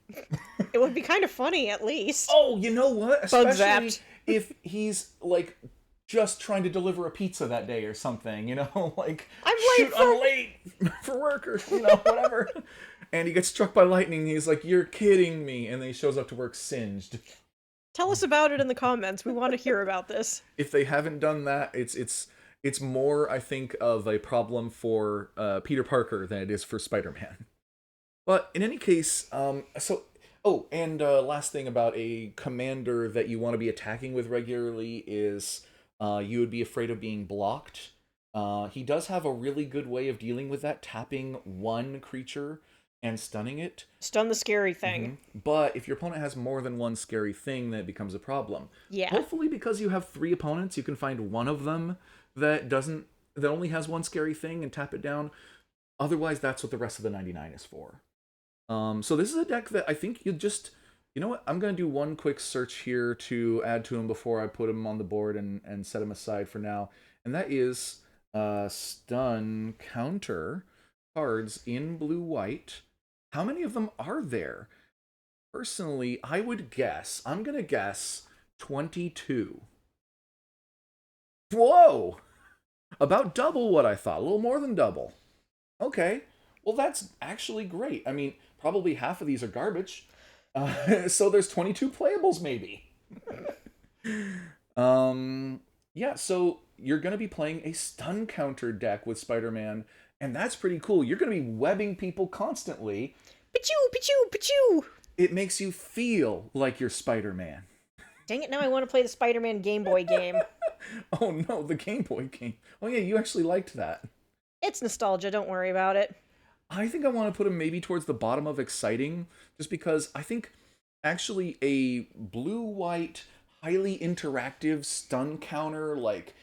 It would be kind of funny, at least. Oh, you know what? Bug Especially zapped. if he's like just trying to deliver a pizza that day or something, you know, like I'm late for work or whatever. And he gets struck by lightning. He's like, "You're kidding me!" And then he shows up to work singed. Tell us about it in the comments. We want to hear about this. If they haven't done that, it's more, I think, of a problem for Peter Parker than it is for Spider-Man. But in any case, last thing about a commander that you want to be attacking with regularly is you would be afraid of being blocked. He does have a really good way of dealing with that, tapping one creature and stunning it. Stun the scary thing. But if your opponent has more than one scary thing, then it becomes a problem. Yeah. Hopefully, because you have 3 opponents, you can find one of them that only has one scary thing and tap it down. Otherwise, that's what the rest of the 99 is for. So this is a deck that I think you know what? I'm going to do one quick search here to add to him before I put him on the board and set him aside for now. And that is stun counter cards in blue-white. How many of them are there? Personally, I'm going to guess 22. Whoa! About double what I thought, a little more than double. Okay, well that's actually great. I mean, probably half of these are garbage. So there's 22 playables maybe. Yeah, so you're going to be playing a stun counter deck with Spider-Man, and that's pretty cool. You're going to be webbing people constantly. Pichu, pichu, pichu! It makes you feel like you're Spider-Man. Dang it, now I want to play the Spider-Man Game Boy game. Oh no, the Game Boy game. Oh yeah, you actually liked that. It's nostalgia, don't worry about it. I think I want to put him maybe towards the bottom of exciting, just because I think actually a blue-white, highly interactive stun counter, like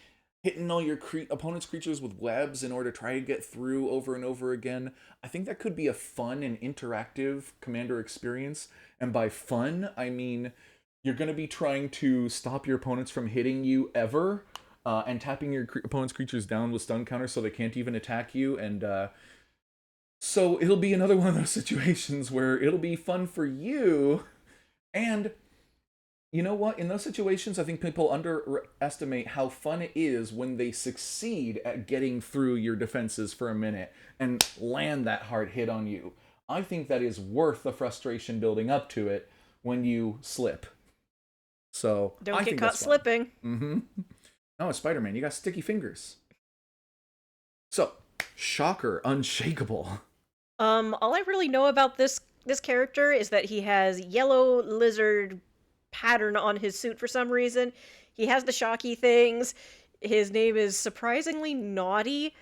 hitting all your opponent's creatures with webs in order to try to get through over and over again, I think that could be a fun and interactive Commander experience. And by fun, I mean you're going to be trying to stop your opponents from hitting you ever, and tapping your opponent's creatures down with stun counters so they can't even attack you, and so it'll be another one of those situations where it'll be fun for you. And you know what? In those situations, I think people underestimate how fun it is when they succeed at getting through your defenses for a minute and land that hard hit on you. I think that is worth the frustration building up to it when you slip. So Don't get caught slipping. No, it's Spider-Man. You got sticky fingers. So, Shocker, Unshakable. All I really know about this character is that he has yellow lizard pattern on his suit for some reason. He has the shocky things. His name is surprisingly naughty.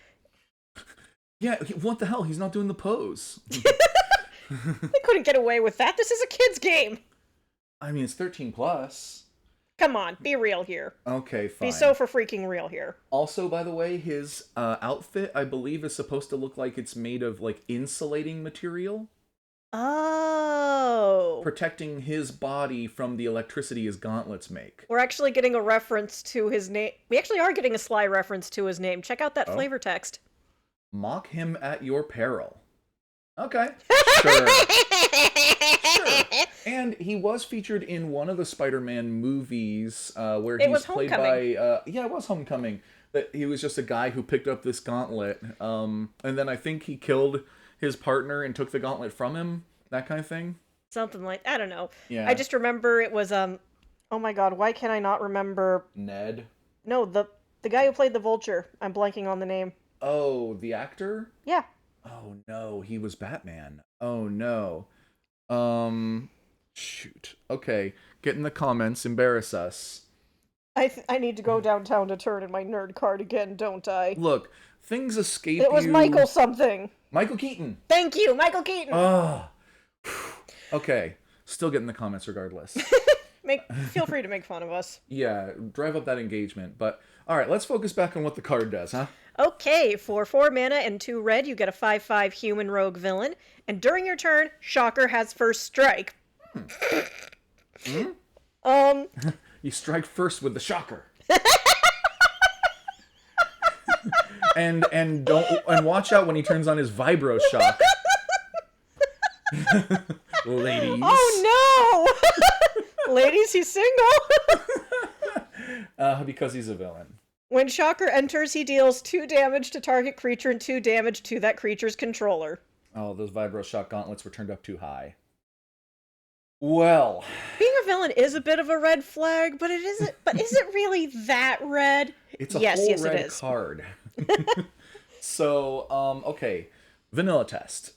Yeah, what the hell? He's not doing the pose. They couldn't get away with that. This is a kid's game. I mean, it's 13 plus. Come on, be real here. Okay, fine. Be so for freaking real here. Also, by the way, his outfit, I believe, is supposed to look like it's made of, like, insulating material. Oh. Protecting his body from the electricity his gauntlets make. We're actually getting a reference to his name. We actually are getting a sly reference to his name. Check out that flavor text. Mock him at your peril. Okay. Sure. Sure. And he was featured in one of the Spider-Man movies where he's played by... yeah, it was Homecoming. That he was just a guy who picked up this gauntlet. And then I think he killed his partner and took the gauntlet from him. That kind of thing. Something like... I don't know. Yeah. I just remember it was... oh my god, why can't I not remember... Ned? No, the guy who played the Vulture. I'm blanking on the name. Oh, the actor? Yeah. Oh no, he was Batman. Oh no. Shoot. Okay, get in the comments, embarrass us. I need to go downtown to turn in my nerd card again, don't I? Look, things escape you. It was Michael something. Michael Keaton. Thank you, Michael Keaton. Okay, still get in the comments regardless. Feel free to make fun of us. Yeah, drive up that engagement. But all right, let's focus back on what the card does, huh? Okay, for 4 mana and 2 red, you get a 5/5 human rogue villain, and during your turn, Shocker has first strike. You strike first with the Shocker. and watch out when he turns on his Vibro Shock. Ladies. Oh no! Ladies, he's single. Because he's a villain. When Shocker enters, he deals 2 damage to target creature and 2 damage to that creature's controller. Oh, those Vibro Shock gauntlets were turned up too high. Well, being a villain is a bit of a red flag, but is it really that red? It's a whole red card. So, okay, vanilla test.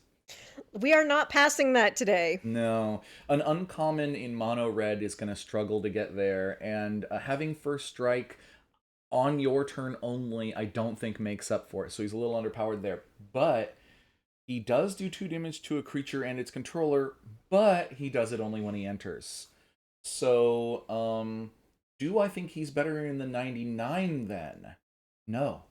We are not passing that today. No, an uncommon in mono red is going to struggle to get there, and having first strike, on your turn only, I don't think makes up for it. So he's a little underpowered there. But he does do 2 damage to a creature and its controller, but he does it only when he enters. So, do I think he's better in the 99 then? No.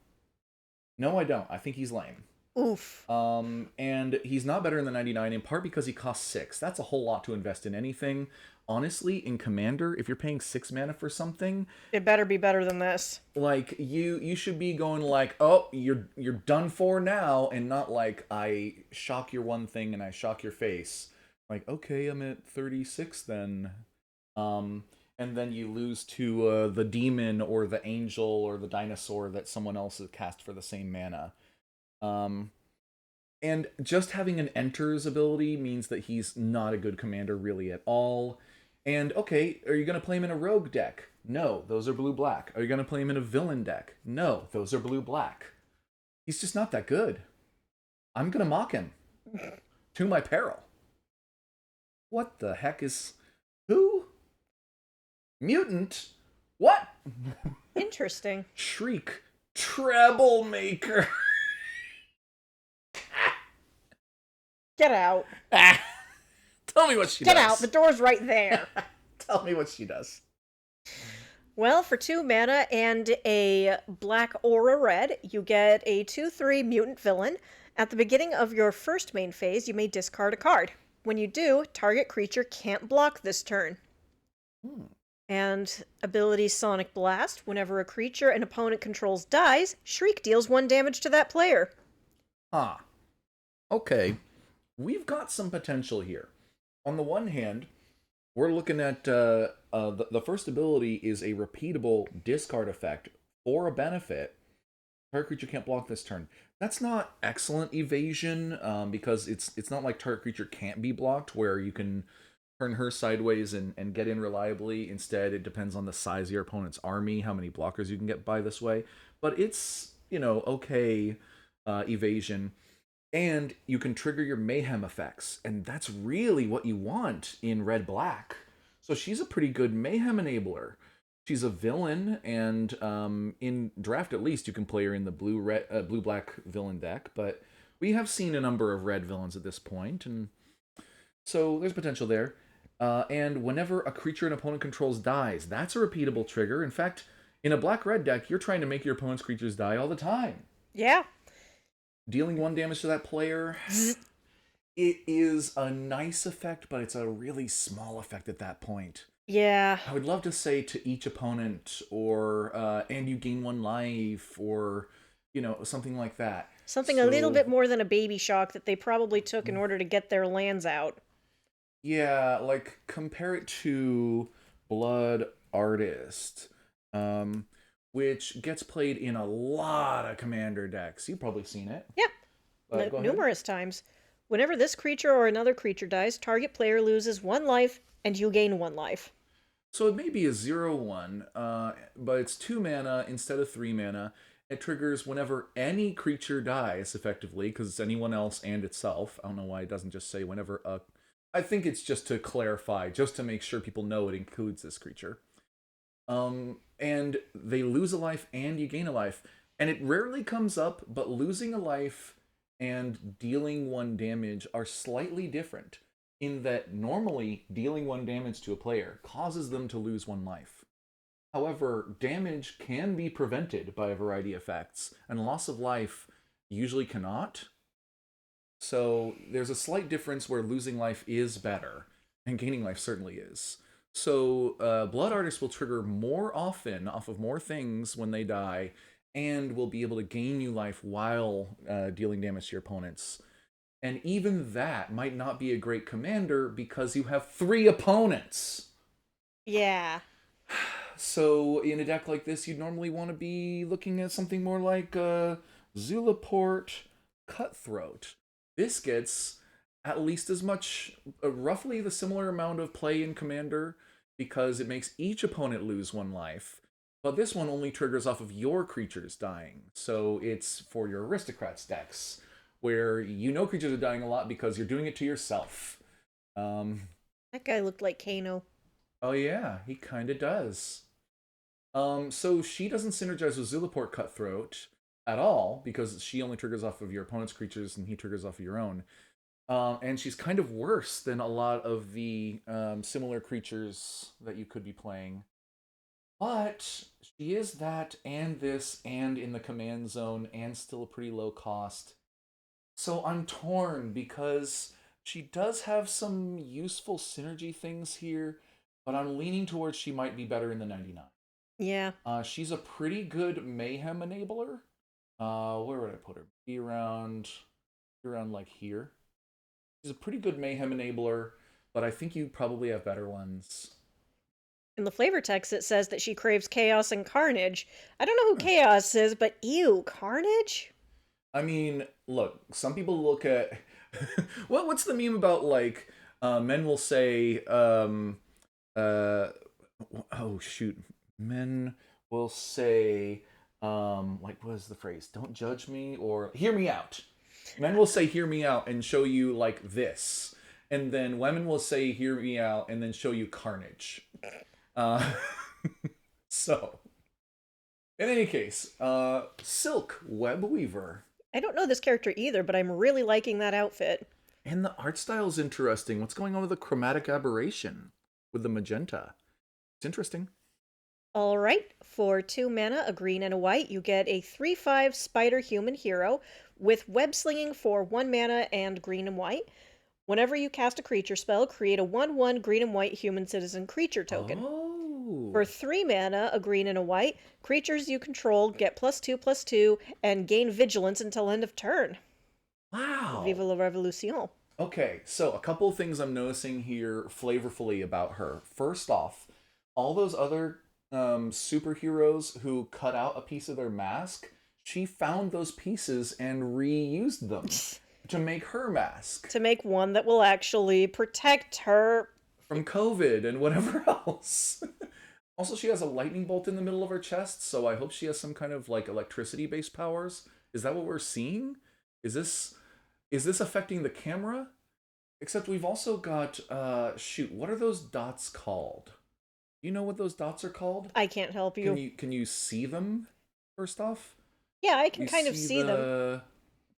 No, I don't. I think he's lame. Oof. And he's not better in the 99 in part because he costs 6. That's a whole lot to invest in anything. Honestly, in Commander, if you're paying 6 mana for something, It better be better than this. like you should be going like, "Oh, you're done for now," and not like I shock your one thing and I shock your face. Like, "Okay, I'm at 36 then." Um and then you lose to the demon or the angel or the dinosaur that someone else has cast for the same mana. Um and just having an enters ability means that he's not a good commander really at all. And okay, are you going to play him in a rogue deck? No, those are blue black. Are you going to play him in a villain deck? No, those are blue black. He's just not that good. I'm going to mock him to my peril. What the heck is. Who? Mutant? What? Interesting. Shriek. Treble maker. Get out. Tell me what she Get does. out. The door's right there. Tell me what she does. Well, for 2 mana and a black aura red, you get a 2/3 mutant villain. At the beginning of your first main phase, you may discard a card. When you do, target creature can't block this turn. And ability Sonic Blast. Whenever a creature an opponent controls dies, Shriek deals 1 damage to that player. Huh. Okay. We've got some potential here. On the one hand, we're looking at the first ability is a repeatable discard effect for a benefit. Target creature can't block this turn. That's not excellent evasion because it's not like target creature can't be blocked where you can turn her sideways and get in reliably. Instead, it depends on the size of your opponent's army, how many blockers you can get by this way. But it's, okay evasion. And you can trigger your mayhem effects, and that's really what you want in red black. So she's a pretty good mayhem enabler. She's a villain, and in draft at least you can play her in the blue black villain deck. But we have seen a number of red villains at this point, and so there's potential there. And whenever a creature an opponent controls dies, that's a repeatable trigger. In fact, in a black-red deck, you're trying to make your opponent's creatures die all the time. Yeah. Dealing 1 damage to that player, it is a nice effect, but it's a really small effect at that point. Yeah. I would love to say to each opponent, or and you gain 1 life, or something like that. Something a little bit more than a baby shock that they probably took in order to get their lands out. Yeah, like compare it to Blood Artist, which gets played in a lot of commander decks. You've probably seen it. Yep. Numerous times. Whenever this creature or another creature dies, target player loses 1 life and you gain 1 life. So it may be a 0/1, but it's 2 mana instead of 3 mana. It triggers whenever any creature dies, effectively, because it's anyone else and itself. I don't know why it doesn't just say whenever a... I think it's just to clarify, just to make sure people know it includes this creature. And they lose a life and you gain a life. And it rarely comes up, but losing a life and dealing 1 damage are slightly different in that normally dealing 1 damage to a player causes them to lose 1 life. However, damage can be prevented by a variety of effects, and loss of life usually cannot. So there's a slight difference where losing life is better, and gaining life certainly is. So Blood Artist will trigger more often off of more things when they die, and will be able to gain you life while dealing damage to your opponents. And even that might not be a great commander because you have 3 opponents. Yeah. So in a deck like this, you'd normally want to be looking at something more like Zulaport Cutthroat. This gets at least as much, roughly the similar amount of play in Commander, because it makes each opponent lose 1 life. But this one only triggers off of your creatures dying. So it's for your Aristocrats decks, where creatures are dying a lot because you're doing it to yourself. That guy looked like Kano. Oh yeah, he kind of does. So she doesn't synergize with Zulaport Cutthroat at all because she only triggers off of your opponent's creatures and he triggers off of your own. And she's kind of worse than a lot of the similar creatures that you could be playing. But she is that and this and in the command zone and still a pretty low cost. So I'm torn because she does have some useful synergy things here, but I'm leaning towards she might be better in the 99. Yeah. She's a pretty good mayhem enabler. Where would I put her? Be around like here. She's a pretty good mayhem enabler, but I think you probably have better ones. In the flavor text, it says that she craves chaos and carnage. I don't know who chaos is, but ew, carnage? I mean, look, some people look at what's the meme about like men will say uh oh shoot, men will say like what is the phrase? Don't judge me or hear me out. Men will say hear me out and show you like this. And then women will say hear me out and then show you carnage. Uh so in any case, Silk Web Weaver. I don't know this character either, but I'm really liking that outfit. And the art style is interesting. What's going on with the chromatic aberration with the magenta? It's interesting. All right, for 2 mana, a green and a white, you get a 3/5 spider human hero with web slinging for 1 mana and green and white. Whenever you cast a creature spell, create a 1/1 green and white human citizen creature token. For Oh, 3 mana, a green and a white, creatures you control get +2/+2 and gain vigilance until end of turn. Vive wow. la revolution. Okay, so a couple of things I'm noticing here flavorfully about her. First off, all those other superheroes who cut out a piece of their mask, she found those pieces and reused them to make her mask To make one that will actually protect her. from COVID and whatever else. Also, she has a lightning bolt in the middle of her chest, so I hope she has some kind of like electricity based powers. Is that what we're seeing? Is this is this affecting the camera? Except we've also got shoot, what are those dots called? Do you know what those dots are called? I can't help Can you. you see them first off? Yeah, I can You kind of see see them. the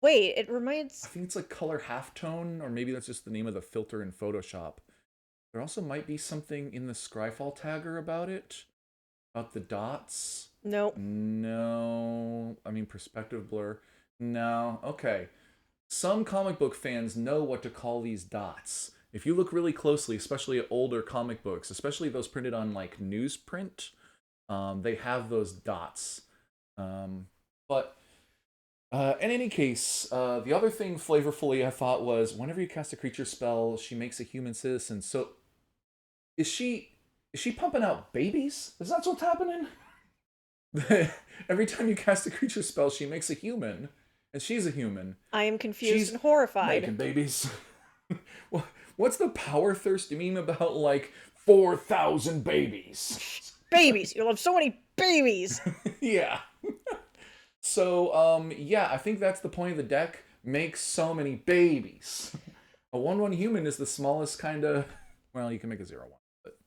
Wait, it I reminds. think it's like color halftone, or maybe that's just the name of the filter in Photoshop. There also might be something in the Scryfall tagger about it. About the dots? No. No. I mean, perspective blur. No. Okay. Some comic book fans know what to call these dots. If you look really closely, especially at older comic books, especially those printed on like newsprint, they have those dots. But in any case, the other thing flavorfully I thought was whenever you cast a creature spell, she makes a human citizen. So is she pumping out babies? Is that what's happening? Every time you cast a creature spell, she makes a human, and she's a human. I am confused She's and horrified. making babies. What's the power thirst meme about like 4,000 babies? Babies! You'll have so many babies! Yeah. So yeah, I think that's the point of the deck. Make so many babies. A 1/1 human is the smallest kind of. Well, you can make a 0/1. But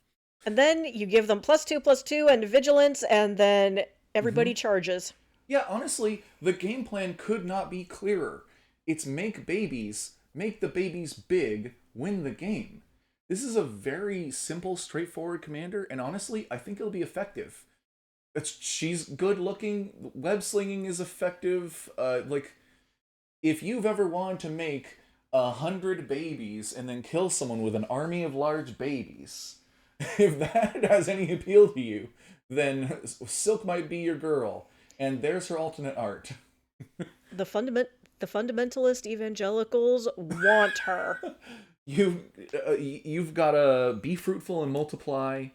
And then you give them +2/+2 and vigilance, and then everybody Mhm. charges. Yeah, honestly, the game plan could not be clearer. It's make babies, make the babies big, win the game. This is a very simple, straightforward commander, and honestly, I think it'll be effective. She's good looking. Web slinging is effective. Like, if you've ever wanted to make 100 babies and then kill someone with an army of large babies, if that has any appeal to you, then Silk might be your girl. And there's her alternate art. The the fundamentalist evangelicals want her. You've got to be fruitful and multiply,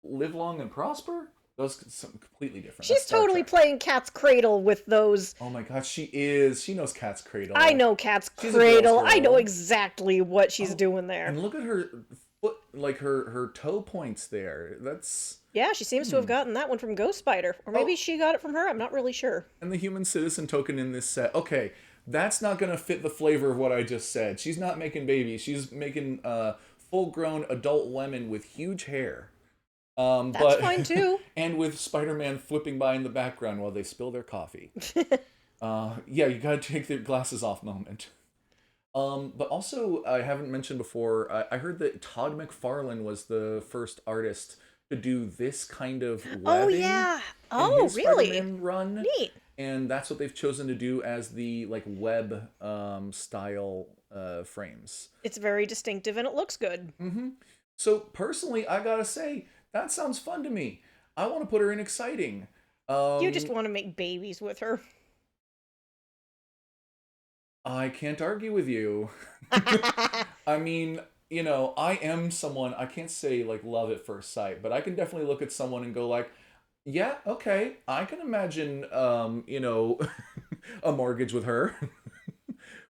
live long and prosper. Those something completely different. That's She's Star totally Trek. playing Cat's Cradle with those. Oh my god, she is. She knows Cat's Cradle. I know Cat's She's a girl's Cradle. I know girl. exactly what she's Oh, doing there. and look at her foot, like her toe points there. That's Yeah, she seems to have gotten that one from Ghost Spider. Or maybe oh, she got it from her. I'm not really sure. and the human citizen token in this set. Okay, that's not gonna fit the flavor of what I just said. She's not making babies. She's making full-grown adult women with huge hair. That's But fine too. and with Spider-Man flipping by in the background while they spill their coffee. Yeah, you gotta take the glasses off moment. But also, I haven't mentioned before, I heard that Todd McFarlane was the first artist to do this kind of Oh webbing yeah. in Oh, his really? Spider-Man run, Neat. and that's what they've chosen to do as the like web style frames. It's very distinctive and it looks good. Mm-hmm. So personally, I gotta say that sounds fun to me. I want to put her in exciting. You just Um, want to make babies with her. I can't argue with you. I mean, I am someone I can't say like love at first sight, but I can definitely look at someone and go like, yeah, okay, I can imagine a mortgage with her.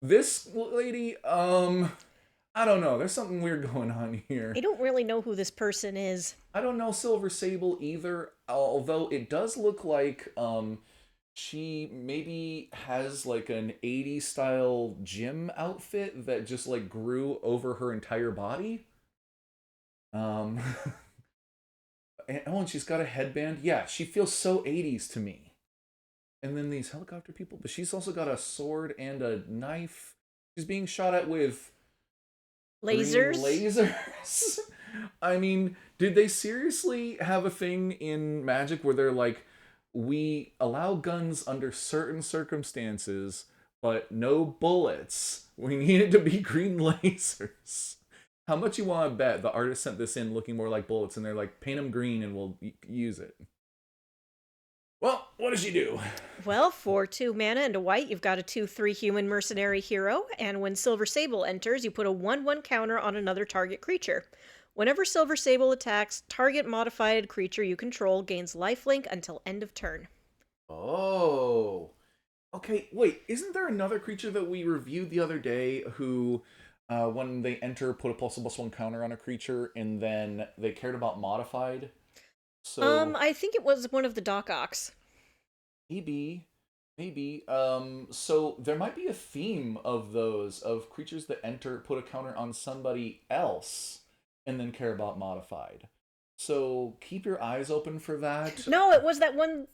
This lady, I don't know. There's something weird going on I here. don't really know who this person is. I don't know Silver Sable either, although it does look like she maybe has like an 80s style gym outfit that just like grew over her entire body. Um and she's got a headband. Yeah, she feels so 80s to me. And then these helicopter people, but she's also got a sword and a knife. She's being shot at with green Lasers? lasers. I mean, did they seriously have a thing in Magic where they're like, we allow guns under certain circumstances, but no bullets? We need it to be green lasers. How much you want to bet the artist sent this in looking more like bullets and they're like, paint them green and we'll use it? Well, what does she do? Well, for 2 mana and a white, you've got a 2/3 human mercenary hero, and when Silver Sable enters, you put a 1/1 counter on another target creature. Whenever Silver Sable attacks, target modified creature you control gains lifelink until end of turn. Oh. Okay, wait, isn't there another creature that we reviewed the other day who, when they enter, put a +1/+1 counter on a creature and then they cared about modified? So I think it was one of the Doc Ox. maybe, maybe. So there might be a theme of those, of creatures that enter, put a counter on somebody else, and then care about modified. So keep your eyes open for that. No, it was that one.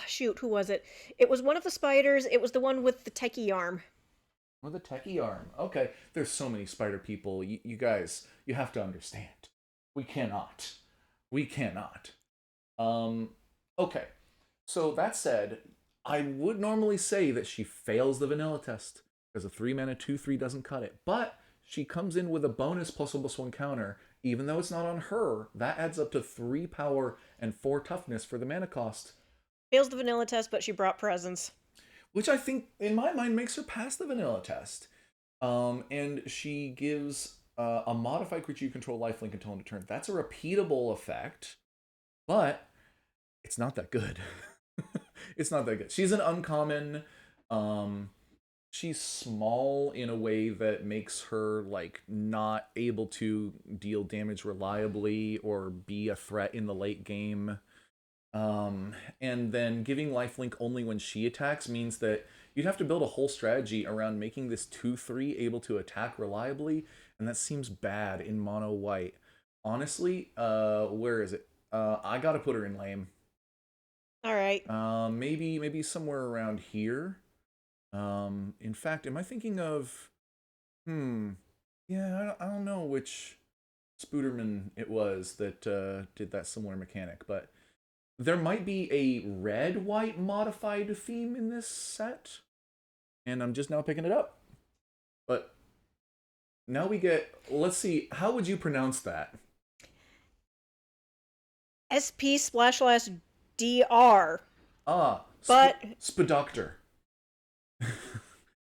Shoot, who was it? It was one of the spiders. It was the one with the techie arm. With a techie arm. Okay, there's so many spider people. You guys, you have to understand. We cannot. We cannot. Um, okay. So that said, I would normally say that she fails the vanilla test because a 3 mana 2/3 doesn't cut it. But she comes in with a bonus +1/+1 counter, even though it's not on her. That adds up to 3 power and 4 toughness for the mana cost, Fails the vanilla test, but she brought presents. which I think, in my mind, makes her pass the vanilla test. And she gives a modified creature you control lifelink until end of turn. That's a repeatable effect, but it's not that good. It's not that good. She's an uncommon. She's small in a way that makes her like not able to deal damage reliably or be a threat in the late game. And then giving lifelink only when she attacks means that you'd have to build a whole strategy around making this 2/3 able to attack reliably, and that seems bad in mono white. Honestly, where is it? I gotta put her in lame. All right. Maybe somewhere around here. In fact, am I thinking of? Yeah, I don't know which Spooderman it was that did that similar mechanic, but there might be a red-white modified theme in this set, and I'm just now picking it up. But now we get. Let's see. How would you pronounce that? SP/DR, Ah, but Spodoctor.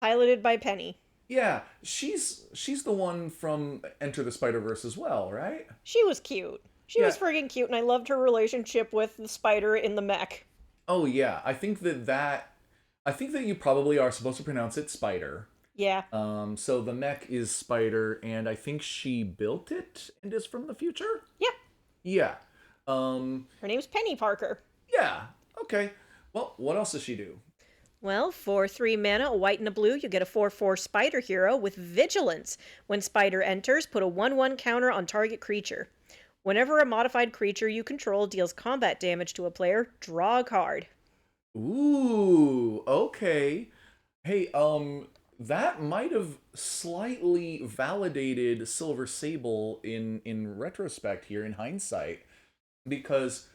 piloted by Penny. Yeah, she's the one from Enter the Spider-Verse as well, right? She was cute. She Yeah. was friggin' cute, and I loved her relationship with the spider in the mech. Oh yeah, I think that you probably are supposed to pronounce it Spider. Yeah. So the mech is Spider, and I think she built it and is from the future. Yeah. Yeah. Um. Her name's Penny Parker. Yeah. Okay. Well, what else does she do? Well, for 3 mana, a white and a blue, you get a 4/4 spider hero with vigilance. When spider enters, put a 1/1 counter on target creature. Whenever a modified creature you control deals combat damage to a player, draw a card. Ooh, okay. Hey, that might have slightly validated Silver Sable in retrospect here in hindsight, because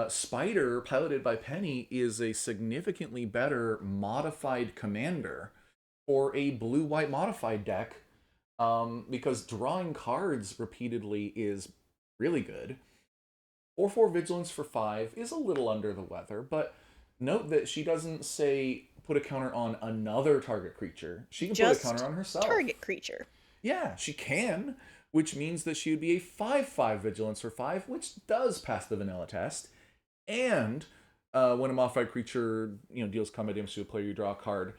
Spider, piloted by Penny, is a significantly better modified commander for a blue-white modified deck, because drawing cards repeatedly is really good. 4/4 Vigilance for 5 is a little under the weather, but note that she doesn't say put a counter on another target creature. She can put a counter Just on herself. target creature. Yeah, she can, which means that she would be a 5/5 Vigilance for 5, which does pass the vanilla test. And when a modified creature deals combat damage to a player, you draw a card.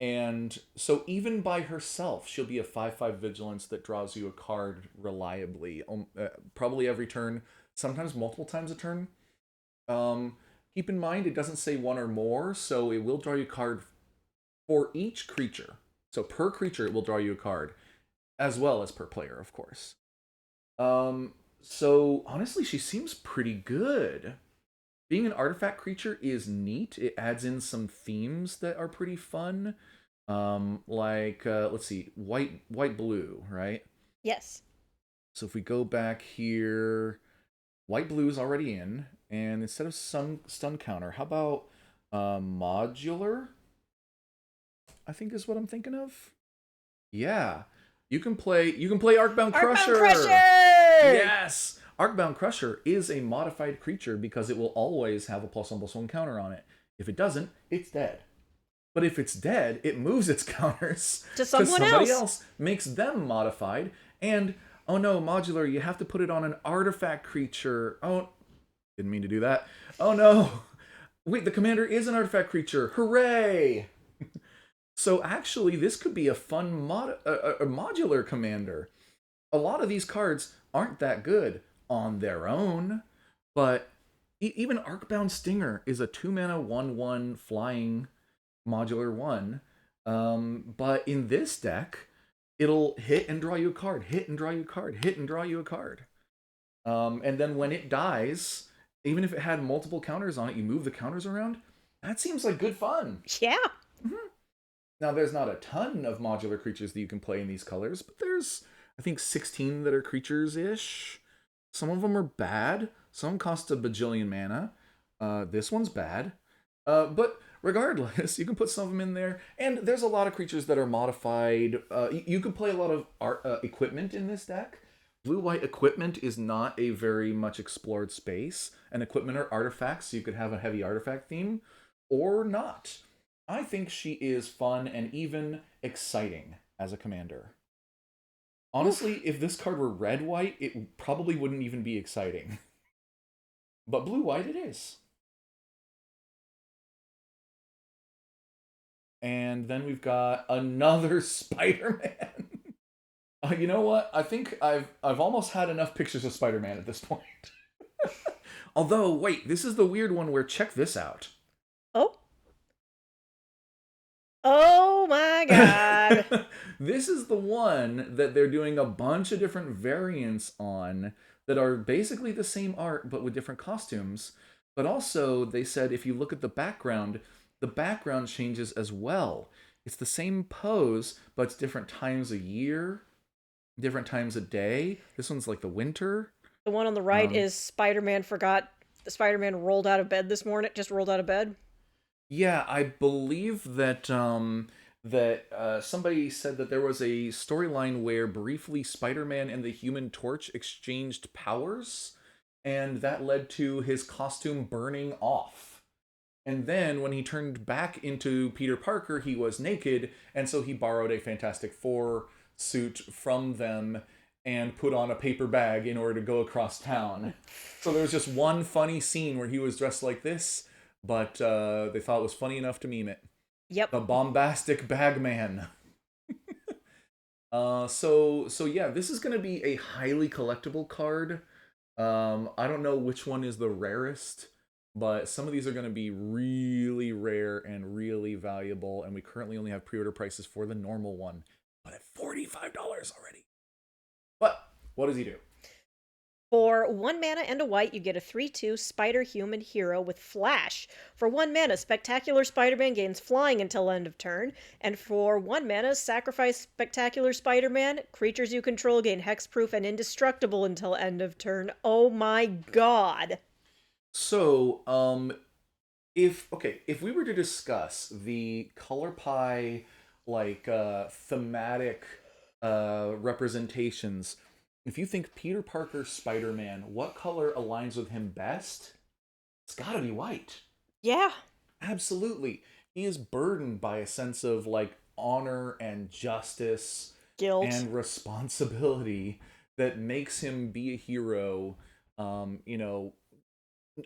And so even by herself, she'll be a 5/5 Vigilance that draws you a card reliably, probably every turn, sometimes multiple times a turn. Keep in mind, it doesn't say one or more, so it will draw you a card for each creature. So per creature, it will draw you a card, as well as per player, of course. So honestly, she seems pretty good. Being an artifact creature is neat. It adds in some themes that are pretty fun. Like let's see, white blue, right? Yes. So if we go back here, white blue is already in, and instead of some stun counter, how about modular? I think is what I'm thinking of. Yeah, you can play Arcbound Arcbound Crusher. Crusher! Yes, Arcbound Crusher is a modified creature because it will always have a +1/+1 counter on it. If it doesn't, it's dead. But if it's dead, it moves its counters To because someone somebody else. else makes them modified. And oh no, modular, you have to put it on an artifact creature. Oh, didn't mean to do that. Oh no. Wait, the commander is an artifact creature. Hooray! So actually, this could be a fun a modular commander. A lot of these cards aren't that good on their own, but even Arcbound Stinger is a 2-mana 1/1 flying modular one. But in this deck, it'll hit and draw you a card, hit and draw you a card, hit and draw you a card. And then when it dies, even if it had multiple counters on it, you move the counters around. That seems like good fun. Yeah. Mm-hmm. Now, there's not a ton of modular creatures that you can play in these colors, but there's, I think, 16 that are creatures-ish. Some of them are bad. Some cost a bajillion mana. This one's bad. But regardless, you can put some of them in there. And there's a lot of creatures that are modified. You can play a lot of equipment in this deck. Blue-white equipment is not a very much explored space. And equipment are artifacts, so you could have a heavy artifact theme, or not. I think she is fun and even exciting as a commander. Honestly, if this card were red-white, it probably wouldn't even be exciting. But blue-white it is. And then we've got another Spider-Man. You know what? I think I've almost had enough pictures of Spider-Man at this point. Although, wait, this is the weird one where check this out. Oh. Oh my god. This is the one that they're doing a bunch of different variants on that are basically the same art but with different costumes. But also, they said if you look at the background changes as well. It's the same pose, but it's different times a year, different times a day. This one's like the winter. The one on the right is Spider-Man rolled out of bed this morning, just rolled out of bed. Yeah, I believe that somebody said that there was a storyline where briefly Spider-Man and the Human Torch exchanged powers, and that led to his costume burning off. And then when he turned back into Peter Parker, he was naked, and so he borrowed a Fantastic Four suit from them and put on a paper bag in order to go across town. So there was just one funny scene where he was dressed like this, but they thought it was funny enough to meme it. Yep. The bombastic bagman. So yeah, this is going to be a highly collectible card. I don't know which one is the rarest, but some of these are going to be really rare and really valuable, and we currently only have pre-order prices for the normal one, but at $45 already. But what does he do? For 1 mana and a white, you get a 3/2 Spider Human Hero with Flash. For 1 mana, Spectacular Spider Man gains flying until end of turn. And for 1 mana, sacrifice Spectacular Spider Man. Creatures you control gain hexproof and indestructible until end of turn. Oh my god. So, if we were to discuss the color pie thematic representations, if you think Peter Parker Spider-Man, what color aligns with him best? It's got to be white. Yeah. Absolutely. He is burdened by a sense of honor and justice Guilt. and responsibility that makes him be a hero, you know,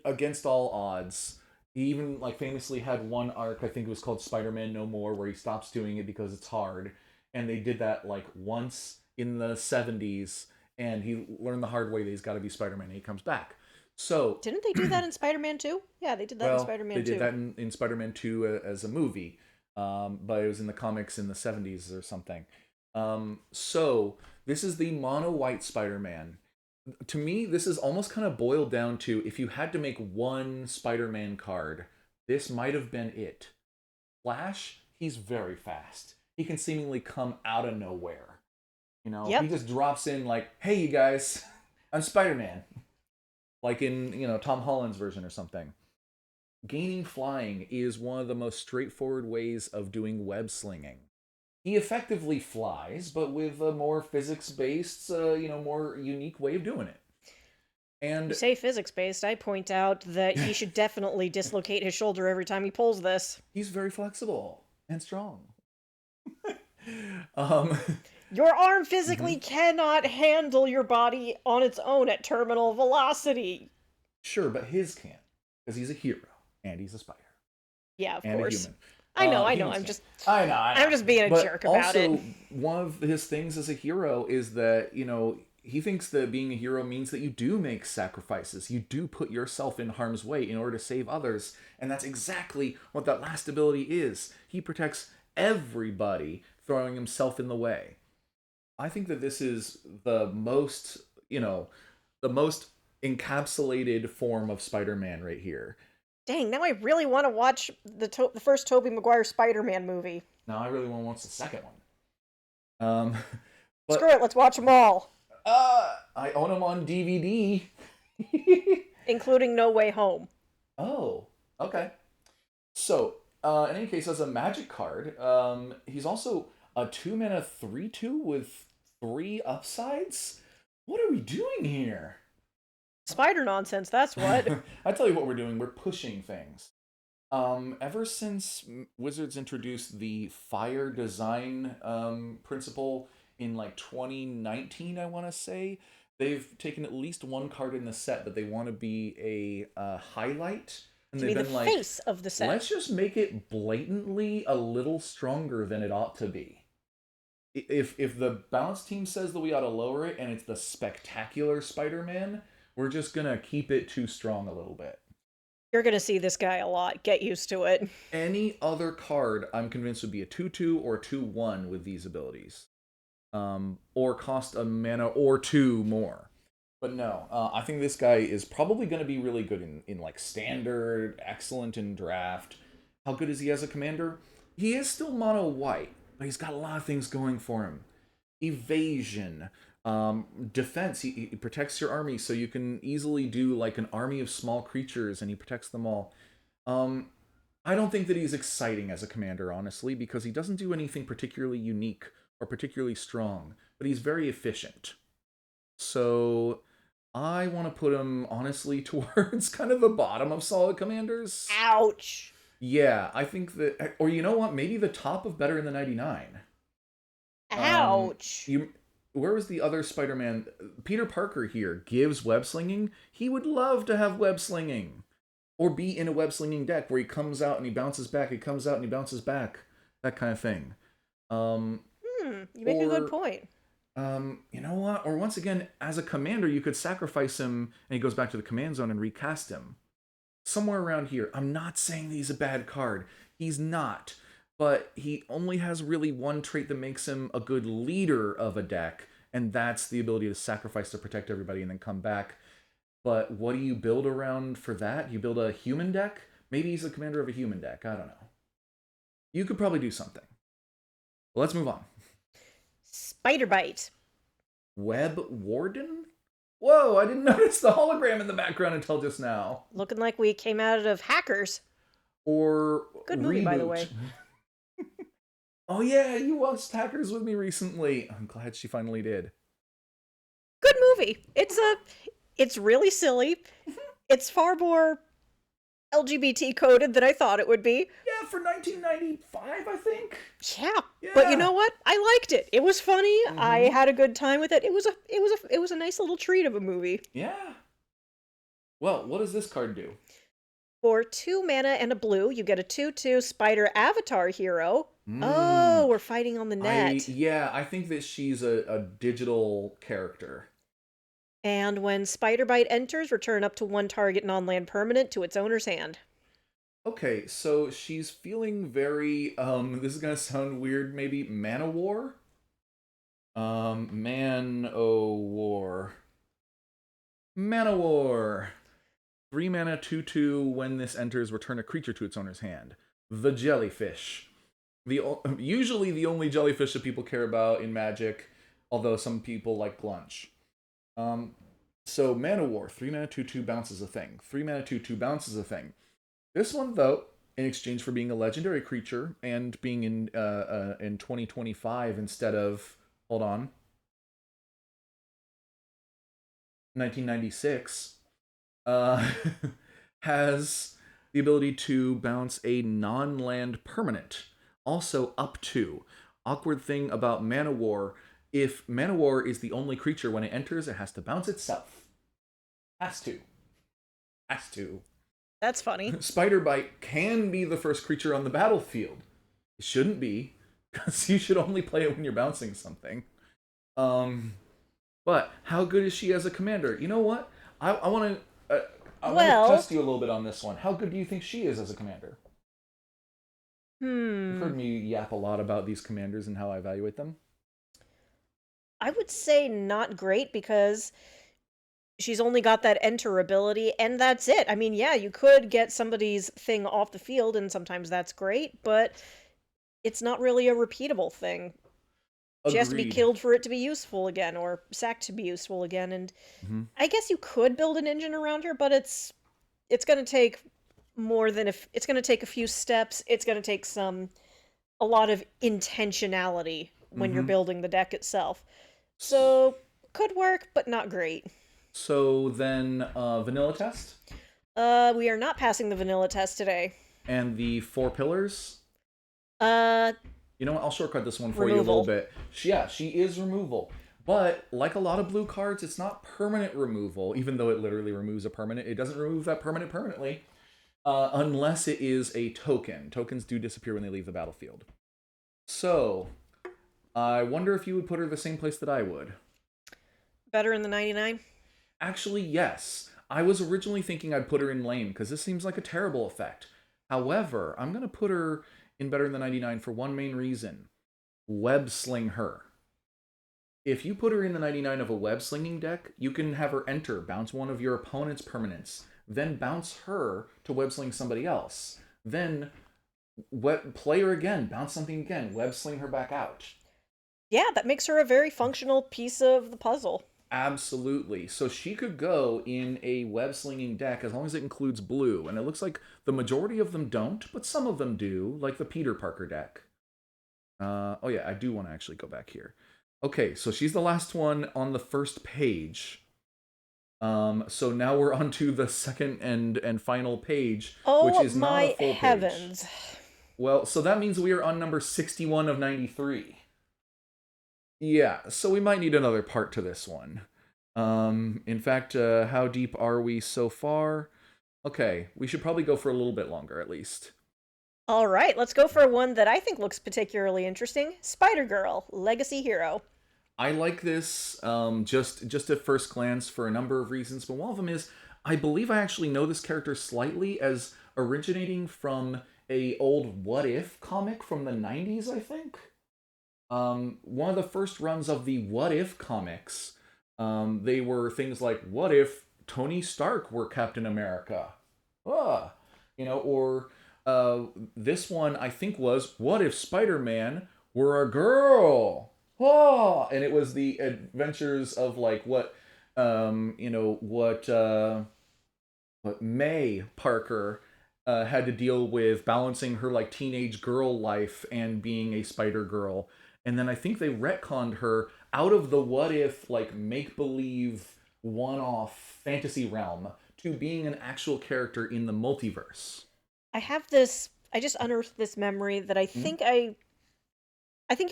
against all odds. He even famously had one arc, I think it was called Spider-Man No More, where he stops doing it because it's hard. And they did that once in the 70s, and he learned the hard way that he's got to be Spider-Man, and he comes back. So, Didn't they do that in Spider-Man 2? Yeah, they did that in well, Spider-Man they 2. did that in Spider-Man 2 as a movie, but it was in the comics in the 70s or something. So, this is the mono white Spider-Man. To me, this is almost kind of boiled down to, if you had to make one Spider-Man card, this might have been it. Flash, he's very fast. He can seemingly come out of nowhere. He Yep. just drops in hey, you guys, I'm Spider-Man. Like in, Tom Holland's version or something. Gaining flying is one of the most straightforward ways of doing web slinging. He effectively flies, but with a more physics-based, more unique way of doing it. You And say physics-based, I point out that he should definitely dislocate his shoulder every time he pulls this. he's very flexible and strong. um, Your arm physically cannot handle your body on its own at terminal velocity. sure, but his can, because he's a hero and he's a spider Yeah, of and a course. human. I know. Humans I'm can. just I know. I'm just being a But jerk about also, it. one of his things as a hero is that, he thinks that being a hero means that you do make sacrifices. You do put yourself in harm's way in order to save others. And that's exactly what that last ability is. He protects everybody, throwing himself in the way. I think that this is the most encapsulated form of Spider-Man right here. Dang, now I really want to watch the first Tobey Maguire Spider-Man movie. Now I really want to watch the second one. Screw But it, let's watch them all, I own them on DVD. including No Way Home. Oh, okay. So, in any case, as a magic card, he's also a 2 mana 3/2 with 3 upsides. What are we doing here? Spider nonsense, that's what. I tell you what we're doing. We're pushing things. Ever since Wizards introduced the fire design principle in 2019, I want to say, they've taken at least one card in the set that they want to be a highlight, and To they've be the been like, face of the set. let's just make it blatantly a little stronger than it ought to be. If the balance team says that we ought to lower it, and it's the spectacular Spider-Man, we're just gonna keep it too strong a little bit. You're gonna see this guy a lot. Get used to it. Any other card, I'm convinced, would be a 2/2 or 2/1 with these abilities. Or cost a mana or 2 more. But no, I think this guy is probably going to be really good in standard, excellent in draft. How good is he as a commander? He is still mono white, but he's got a lot of things going for him. Evasion, defense. He protects your army, so you can easily do an army of small creatures, and he protects them all. I don't think that he's exciting as a commander, honestly, because he doesn't do anything particularly unique or particularly strong, but he's very efficient. So I want to put him, honestly, towards kind of the bottom of solid commanders. Ouch. Yeah, I think that, or you know what, maybe the top of better in the 99. Ouch. Where was the other Spider-Man? Peter Parker here gives web slinging. He would love to have web slinging, or be in a web slinging deck where he comes out and he bounces back, he comes out and he bounces back, that kind of thing. You make a good point. You know what? Or once again, as a commander, you could sacrifice him and he goes back to the command zone and recast him. Somewhere around here. I'm not saying that he's a bad card. He's not. But he only has really one trait that makes him a good leader of a deck, and that's the ability to sacrifice to protect everybody and then come back. But what do you build around for that? You build a human deck? Maybe he's the commander of a human deck. I don't know. You could probably do something. Well, let's move on. Spider Bite. Web Warden? Whoa, I didn't notice the hologram in the background until just now. Looking like we came out of Hackers. Or Good movie, Reboot. by the way. Oh yeah, you watched Hackers with me recently. I'm glad she finally did. Good movie. It's really silly. It's far more LGBT coded than I thought it would be. Yeah, for 1995, I think. Yeah. Yeah. But you know what? I liked it. It was funny. I had a good time with it. It was a nice little treat of a movie. Yeah. Well, what does this card do? For 2 mana and a blue, you get a 2/2 spider avatar hero. Oh, we're fighting on the net. I think that she's a digital character. And when Spider Bite enters, return up to 1 target non-land permanent to its owner's hand. Okay, so she's feeling very, this is gonna sound weird, maybe Mana War? Man-O-War. Mana War. 3 mana, 2/2, when this enters, return a creature to its owner's hand. The Jellyfish. Usually the only jellyfish that people care about in Magic, although some people like Glunch. So Mana War, 3 mana, 2/2 bounces a thing. 3 mana, 2/2 bounces a thing. This one, though, in exchange for being a legendary creature and being in 2025 instead of, hold on, 1996, has the ability to bounce a non-land permanent. Also up to. Awkward thing about Mana War, if Mana War is the only creature when it enters, it has to bounce itself. Has to. That's funny. Spider Bite can be the first creature on the battlefield. It shouldn't be, because you should only play it when you're bouncing something. But how good is she as a commander? You know what? I want to test you a little bit on this one. How good do you think she is as a commander? You've heard me yap a lot about these commanders and how I evaluate them. I would say not great because she's only got that enter ability, and that's it. I mean, yeah, you could get somebody's thing off the field, and sometimes that's great, but it's not really a repeatable thing. Agreed. She has to be killed for it to be useful again, or sacked to be useful again, and I guess you could build an engine around her, but it's going to take more than it's going to take a few steps. It's going to take a lot of intentionality when you're building the deck itself. So, could work, but not great. So then, vanilla test? We are not passing the vanilla test today. And the 4 pillars? You know what? I'll shortcut this one for you a little bit. She is removal. But, like a lot of blue cards, it's not permanent removal, even though it literally removes a permanent. It doesn't remove that permanent permanently, unless it is a token. Tokens do disappear when they leave the battlefield. So, I wonder if you would put her the same place that I would. Better in the 99? Actually, yes. I was originally thinking I'd put her in lame, because this seems like a terrible effect. However, I'm going to put her in better than 99 for one main reason. Web sling her. If you put her in the 99 of a web slinging deck, you can have her enter, bounce one of your opponent's permanents, then bounce her to web sling somebody else. Then play her again, bounce something again, web sling her back out. Yeah, that makes her a very functional piece of the puzzle. Absolutely. So she could go in a web slinging deck as long as it includes blue. And it looks like the majority of them don't, but some of them do, like the Peter Parker deck. Oh yeah, I do want to actually go back here. Okay, so she's the last one on the first page. So now we're on to the second and final page, which is not a full heavens. page. Well, so that means we are on number 61 of 93. Yeah, so we might need another part to this one. In fact, how deep are we so far? Okay, we should probably go for a little bit longer, at least. All right, let's go for one that I think looks particularly interesting. Spider-Girl, Legacy Hero. I like this just at first glance for a number of reasons, but one of them is I believe I actually know this character slightly as originating from a old What If comic from the 90s, I think. One of the first runs of the What If comics, they were things like, what if Tony Stark were Captain America? Ah, or uh, this one I think was, what if Spider-Man were a girl? Oh, and it was the adventures of like what May Parker had to deal with balancing her like teenage girl life and being a Spider Girl. And then I think they retconned her out of the what if like make believe one off fantasy realm to being an actual character in the multiverse. I have this. I just unearthed this memory that I think it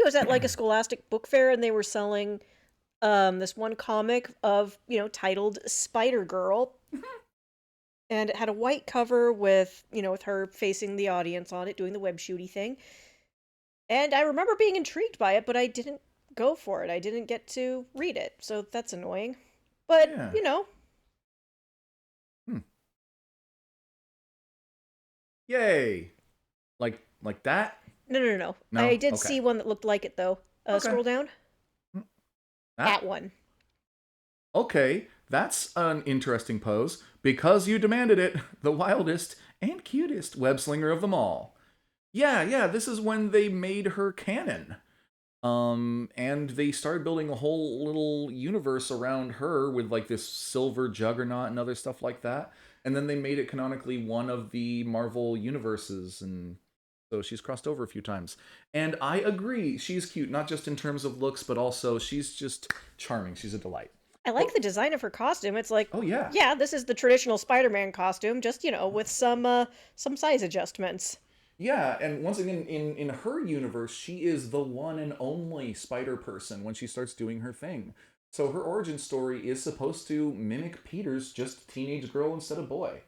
was at like a Scholastic book fair, and they were selling this one comic of titled Spider Girl, and it had a white cover with with her facing the audience on it doing the web shooty thing. And I remember being intrigued by it, but I didn't go for it. I didn't get to read it, so that's annoying. But Yeah. Hmm. Yay. Like that? no, no, no, no. I No? did Okay. see one that looked like it though. Okay. Scroll down. Hmm. That That one. Okay, that's an interesting pose. Because you demanded it, the wildest and cutest web slinger of them all. Yeah, this is when they made her canon. And they started building a whole little universe around her with like this silver juggernaut and other stuff like that. And then they made it canonically one of the Marvel universes, and so she's crossed over a few times. And I agree, she's cute, not just in terms of looks, but also she's just charming. She's a delight. I But like the design of her costume. It's like, oh yeah, yeah, this is the traditional Spider-Man costume, just with some size adjustments. yeah, and once again, in her universe, she is the one and only Spider Person when she starts doing her thing. So her origin story is supposed to mimic Peter's, just teenage girl instead of boy.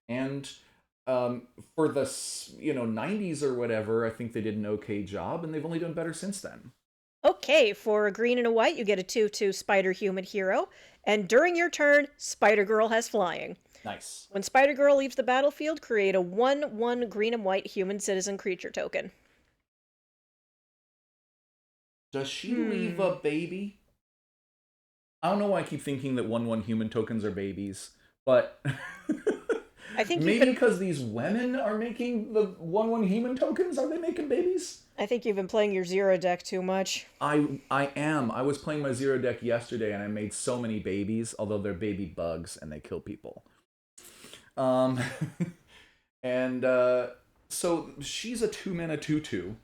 And for the 90s or whatever, I think they did an okay job, and they've only done better since then. Okay, for a green and a white, you get a 2/2 Spider-Human hero, and during your turn, Spider-Girl has flying. Nice. When Spider-Girl leaves the battlefield, create a 1/1 green and white human citizen creature token. Does she leave Hmm. a baby? I don't know why I keep thinking that 1/1 human tokens are babies, but I think you've maybe been because these women are making the 1/1 human tokens, are they making babies? I think you've been playing your Zero deck too much. I am. I was playing my zero deck yesterday and I made so many babies, although they're baby bugs and they kill people. Um and so she's a 2 mana 2/2.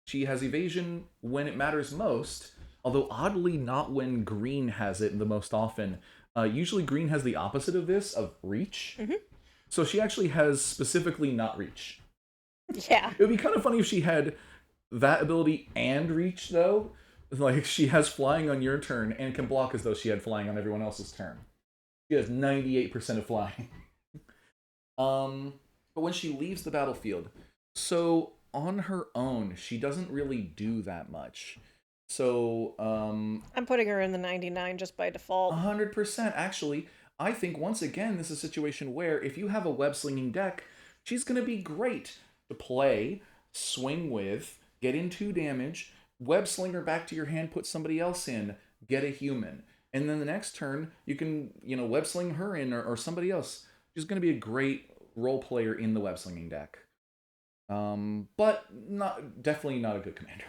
She has evasion when it matters most, although oddly not when green has it the most often. Usually green has the opposite of this, of reach. Hmm. So she actually has specifically not reach. Yeah. It would be kind of funny if she had that ability and reach, though. Like, she has flying on your turn and can block as though she had flying on everyone else's turn. She has 98% of flying. But when she leaves the battlefield, so on her own, she doesn't really do that much. So, I'm putting her in the 99 just by default. 100% actually. I think once again, this is a situation where if you have a web slinging deck, she's going to be great to play, swing with, get in 2 damage, web slinger back to your hand, put somebody else in, get a human. And then the next turn, you can, web sling her in, or somebody else. She's going to be a great role player in the web slinging deck. But definitely not a good commander.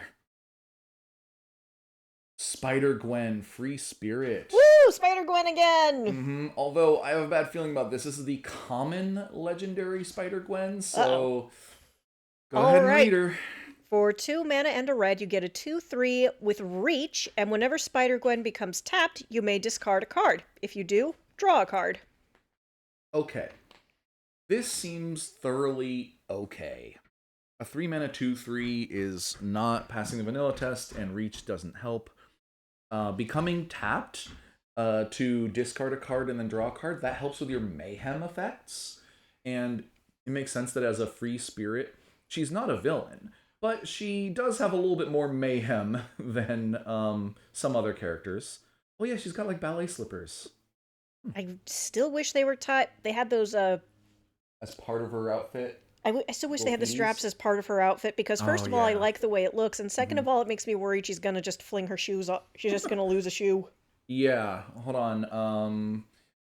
Spider Gwen, free spirit. Woo! Spider-Gwen again! Although I have a bad feeling about this. This is the common legendary Spider Gwen, Uh-oh. so go ahead and read Alright. her. For 2 mana and a red, you get a 2/3 with reach, and whenever Spider-Gwen becomes tapped, you may discard a card. If you do, draw a card. Okay. This seems thoroughly okay. A 3 mana 2/3 is not passing the vanilla test, and reach doesn't help. Becoming tapped to discard a card and then draw a card, that helps with your mayhem effects. And it makes sense that as a free spirit, she's not a villain, but she does have a little bit more mayhem than some other characters. Oh yeah, she's got like ballet slippers I still wish they were they had those as part of her outfit. I still wish they Little had the straps 80s. as part of her outfit because Oh first of all, I yeah. like the way it looks, and second Hmm. of all, it makes me worried she's gonna just fling her shoes off. She's just gonna lose a shoe. Yeah. Hold on.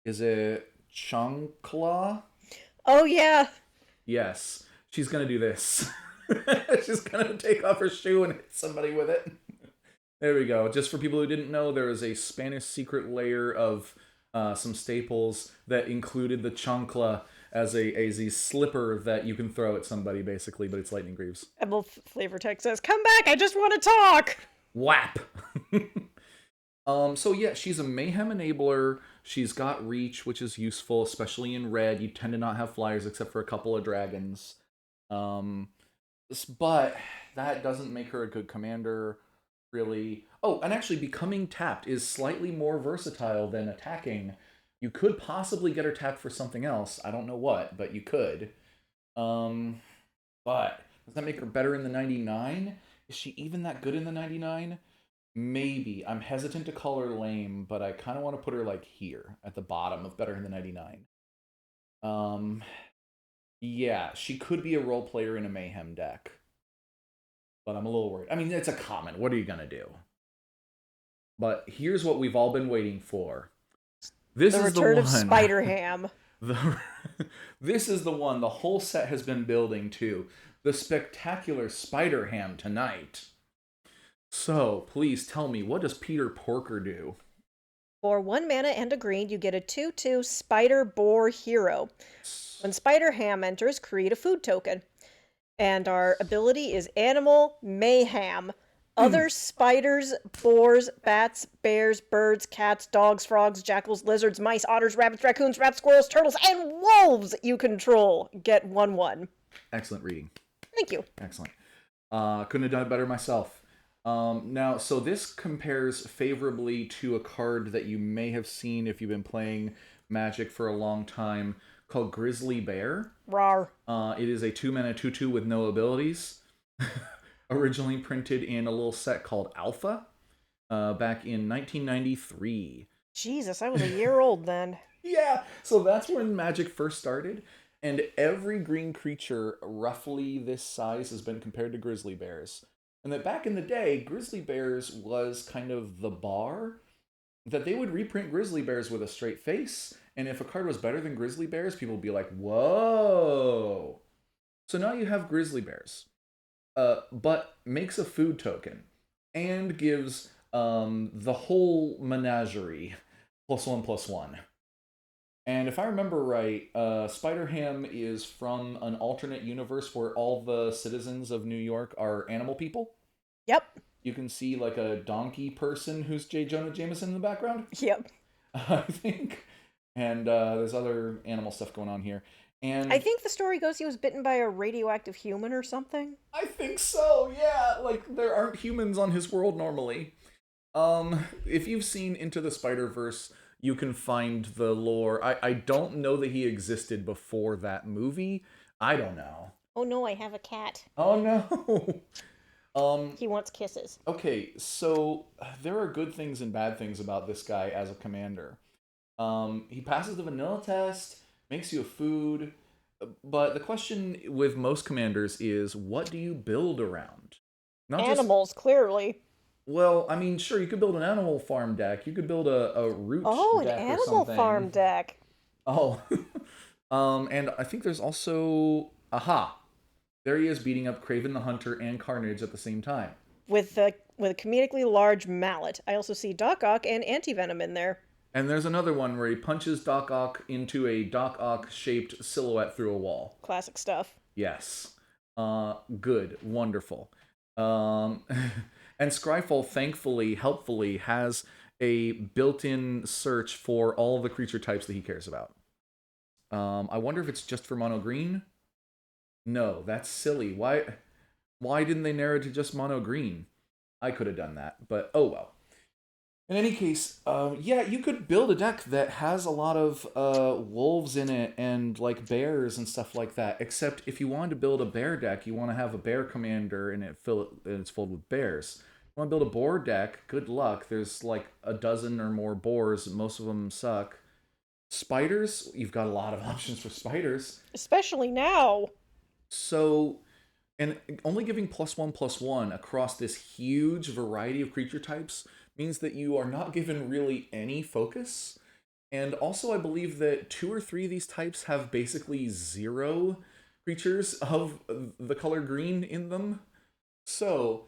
Is it Chancla? Oh yeah. Yes. She's gonna do this. She's gonna take off her shoe and hit somebody with it. There we go. Just for people who didn't know, there is a Spanish secret layer of some staples that included the chancla as a slipper that you can throw at somebody, basically, but it's lightning greaves. Emil Flavor Text says, "Come back! I just want to talk." Whap! So yeah, she's a mayhem enabler. She's got reach, which is useful, especially in red. You tend to not have flyers except for a couple of dragons. Um, but that doesn't make her a good commander, really. Oh, and actually, becoming tapped is slightly more versatile than attacking. You could possibly get her tapped for something else. I don't know what, but you could. Um, but does that make her better in the 99? Is she even that good in the 99? Maybe. I'm hesitant to call her lame, but I kind of want to put her like here at the bottom of better in the 99. Um, yeah, she could be a role player in a mayhem deck, but I'm a little worried. I mean, it's a common. What are you going to do? But here's what we've all been waiting for. This The is the return of one. Spider Ham. The, this is the one the whole set has been building to. The spectacular Spider Ham tonight. So, please tell me, what does Peter Porker do? For 1 mana and a green, you get a 2/2 Spider Boar Hero. When Spider Ham enters, create a food token. And our ability is Animal Mayhem. Other spiders, boars, bats, bears, birds, cats, dogs, frogs, jackals, lizards, mice, otters, rabbits, raccoons, rats, squirrels, turtles, and wolves you control get 1/1. Excellent reading. Thank you. Excellent. Couldn't have done it better myself. Now, so this compares favorably to a card that you may have seen if you've been playing Magic for a long time called Grizzly Bear. Rar. It is a 2-mana 2/2 with no abilities. Originally printed in a little set called Alpha back in 1993. Jesus, I was a year old then. Yeah, so that's when Magic first started. And every green creature roughly this size has been compared to grizzly bears. And that back in the day, grizzly bears was kind of the bar that they would reprint grizzly bears with a straight face. And if a card was better than grizzly bears, people would be like, whoa. So now you have grizzly bears, but makes a food token and gives the whole menagerie +1/+1. And if I remember right, Spider Ham is from an alternate universe where all the citizens of New York are animal people. Yep. You can see like a donkey person who's J. Jonah Jameson in the background, Yep. I think. And there's other animal stuff going on here. And I think the story goes he was bitten by a radioactive human or something. I think so, yeah. Like, there aren't humans on his world normally. If you've seen Into the Spider-Verse, you can find the lore. I don't know that he existed before that movie. I don't know. Oh no, I have a cat. Oh no. He wants kisses. Okay, so there are good things and bad things about this guy as a commander. He passes the vanilla test, makes you a food, but the question with most commanders is, what do you build around? Not Animals, clearly. Well, I mean, sure, you could build an animal farm deck. You could build a root Oh, an deck or animal something. farm deck. Oh. And I think there's also... Aha! There he is beating up Kraven the Hunter and Carnage at the same time. With a comedically large mallet. I also see Doc Ock and Anti-Venom in there. And there's another one where he punches Doc Ock into a Doc Ock-shaped silhouette through a wall. Classic stuff. Yes. Good. Wonderful. And Scryfall, thankfully, helpfully, has a built-in search for all the creature types that he cares about. I wonder if it's just for mono green? No, that's silly. Why didn't they narrow it to just mono green? I could have done that, but oh well. In any case, yeah, you could build a deck that has a lot of wolves in it and like bears and stuff like that. Except if you wanted to build a bear deck, you want to have a bear commander and it's filled with bears. You want to build a boar deck? Good luck. There's like a dozen or more boars. Most of them suck. Spiders? You've got a lot of options for spiders. Especially now. So, and only giving +1/+1 across this huge variety of creature types means that you are not given really any focus. And also, I believe that two or three of these types have basically zero creatures of the color green in them. So,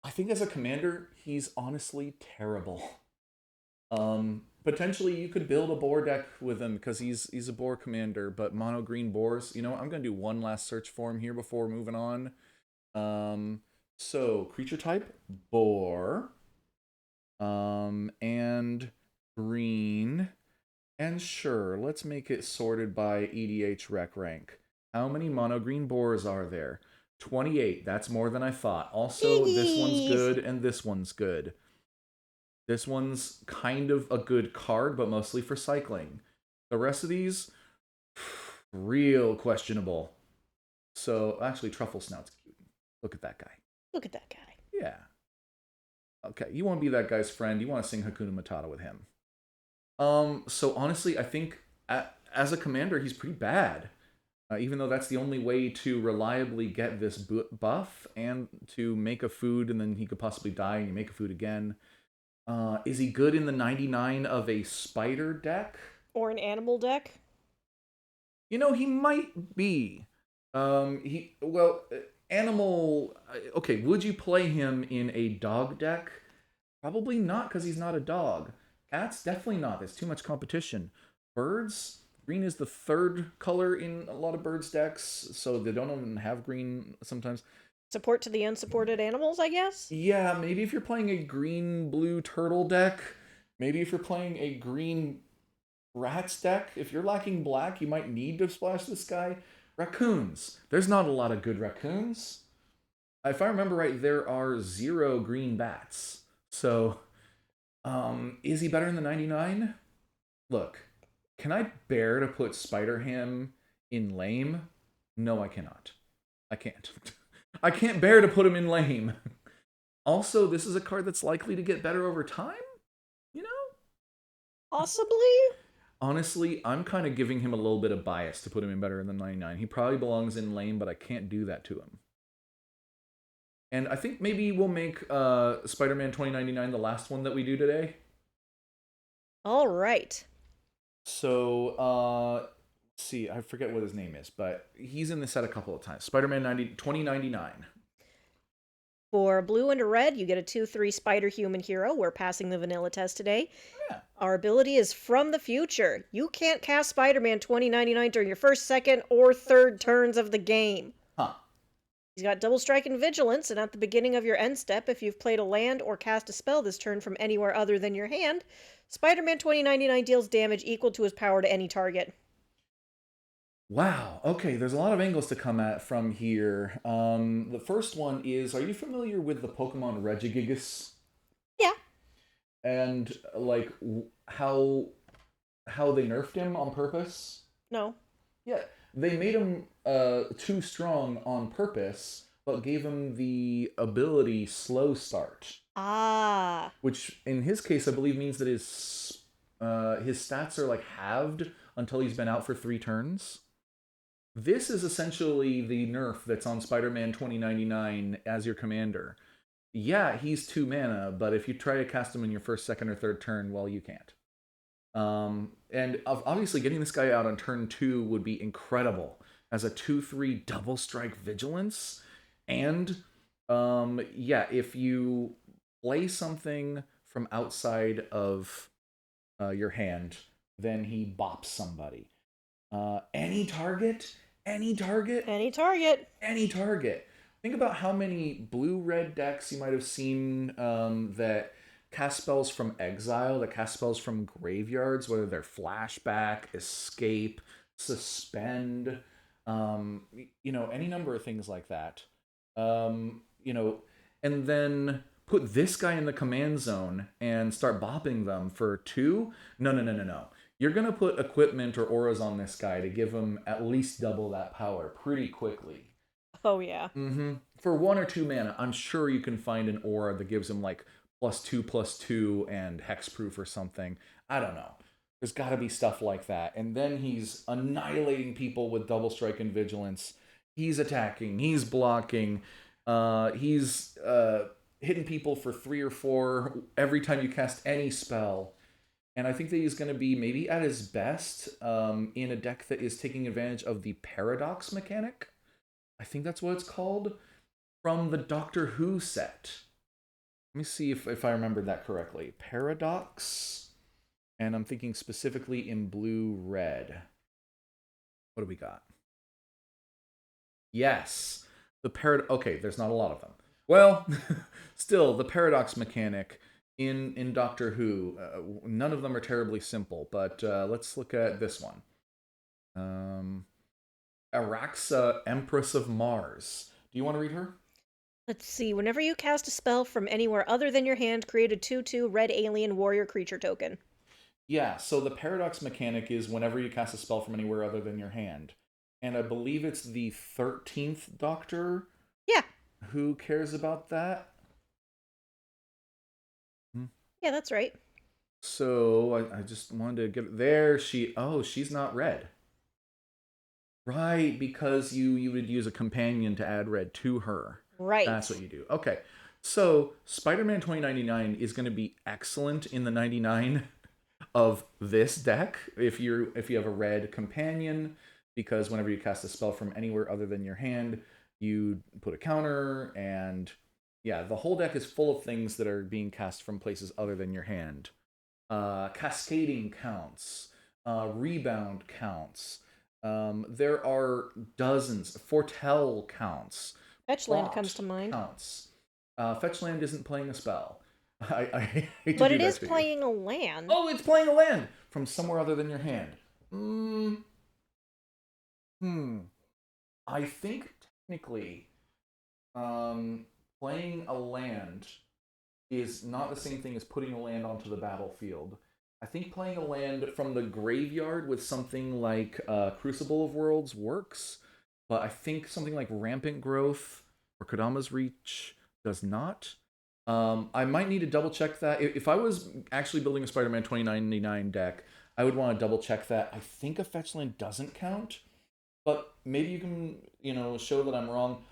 I think as a commander, he's honestly terrible. Potentially you could build a boar deck with him because he's a boar commander, but mono green boars. You know what? I'm gonna do one last search for him here before moving on. Um, so creature type boar, and green, and sure, let's make it sorted by EDH rec rank. How many mono green boars are there? 28. That's more than I thought. Also, this one's Iggy! good and this one's good. This one's kind of a good card, but mostly for cycling. The rest of these, real questionable. So, actually, Truffle Snout's cute. Look at that guy. Look at that guy. Yeah. Okay, you want to be that guy's friend. You want to sing Hakuna Matata with him. So honestly, I think as a commander, he's pretty bad. Even though that's the only way to reliably get this buff and to make a food, and then he could possibly die and you make a food again. Is he good in the 99 of a spider deck? Or an animal deck? You know, he might be. Well, animal. Okay, would you play him in a dog deck? Probably not, because he's not a dog. Cats, definitely not. There's too much competition. Birds, green is the third color in a lot of birds decks, so they don't even have green sometimes. Support to the unsupported animals, I guess? Yeah, maybe if you're playing a green blue turtle deck, maybe if you're playing a green rats deck, if you're lacking black, you might need to splash this guy. Raccoons. There's not a lot of good raccoons. If I remember right, there are 0 green bats. So, is he better in the 99? Look, can I bear to put Spider Ham in lame? No, I cannot. I can't. I can't bear to put him in lame. Also, this is a card that's likely to get better over time, you know? Possibly? Honestly, I'm kind of giving him a little bit of bias to put him in better than 99. He probably belongs in lame, but I can't do that to him. And I think maybe we'll make Spider-Man 2099 the last one that we do today. All right. So, let's see, I forget what his name is, but he's in the set a couple of times. Spider-Man 2099. For blue and a red, you get a 2/3 spider human hero. We're passing the vanilla test today. Yeah. Our ability is from the future. You can't cast Spider-Man 2099 during your first, second, or third turns of the game. Huh. He's got double strike and vigilance, and at the beginning of your end step, if you've played a land or cast a spell this turn from anywhere other than your hand, Spider-Man 2099 deals damage equal to his power to any target. Wow. Okay, there's a lot of angles to come at from here. The first one is, are you familiar with the Pokemon Regigigas? Yeah. And like how they nerfed him on purpose? No. Yeah, they made him too strong on purpose, but gave him the ability slow start, Ah. which in his case I believe means that his stats are like halved until he's been out for 3 turns. This is essentially the nerf that's on Spider-Man 2099 as your commander. Yeah, he's 2 mana, but if you try to cast him in your first, second, or third turn, well, you can't. And obviously getting this guy out on turn 2 would be incredible as a 2/3 double strike vigilance. And yeah, if you play something from outside of your hand, then he bops somebody. Any target, any target, Any target. any target. Think about how many blue-red decks you might have seen that cast spells from exile, that cast spells from graveyards, whether they're flashback, escape, suspend, any number of things like that. And then put this guy in the command zone and start bopping them for 2. No, no, no, no, no. You're going to put equipment or auras on this guy to give him at least double that power pretty quickly. Oh, yeah. For 1 or 2 mana, I'm sure you can find an aura that gives him like +2/+2 and hexproof or something. I don't know. There's got to be stuff like that. And then he's annihilating people with double strike and vigilance. He's attacking, he's blocking, he's hitting people for 3 or 4 every time you cast any spell. And I think that he's going to be maybe at his best in a deck that is taking advantage of the paradox mechanic. I think that's what it's called from the Doctor Who set. Let me see if I remembered that correctly. Paradox. And I'm thinking specifically in blue-red. What do we got? Yes. Okay, there's not a lot of them. Well, still, the paradox mechanic in Doctor Who, none of them are terribly simple, but let's look at this one. Araxa, Empress of Mars. Do you want to read her? Let's see. Whenever you cast a spell from anywhere other than your hand, create a 2/2 red alien warrior creature token. Yeah, so the paradox mechanic is whenever you cast a spell from anywhere other than your hand. And I believe it's the 13th Doctor Yeah. who cares about that. Yeah, that's right. So I just wanted to get there. She's not red. Right, because you would use a companion to add red to her. Right. That's what you do. Okay. So Spider-Man 2099 is going to be excellent in the 99 of this deck if you have a red companion, because whenever you cast a spell from anywhere other than your hand, you put a counter, and yeah, the whole deck is full of things that are being cast from places other than your hand. Cascading counts, rebound counts. There are dozens. Foretell counts. Fetchland comes to mind. Counts. Fetchland isn't playing a spell. I hate to But do it that is to you. playing a land. Oh, it's playing a land from somewhere other than your hand. I think technically, playing a land is not the same thing as putting a land onto the battlefield. I think playing a land from the graveyard with something like Crucible of Worlds works, but I think something like Rampant Growth or Kodama's Reach does not. I might need to double check that. If I was actually building a Spider-Man 2099 deck, I would want to double check that. I think a fetch land doesn't count, but maybe you can, show that I'm wrong.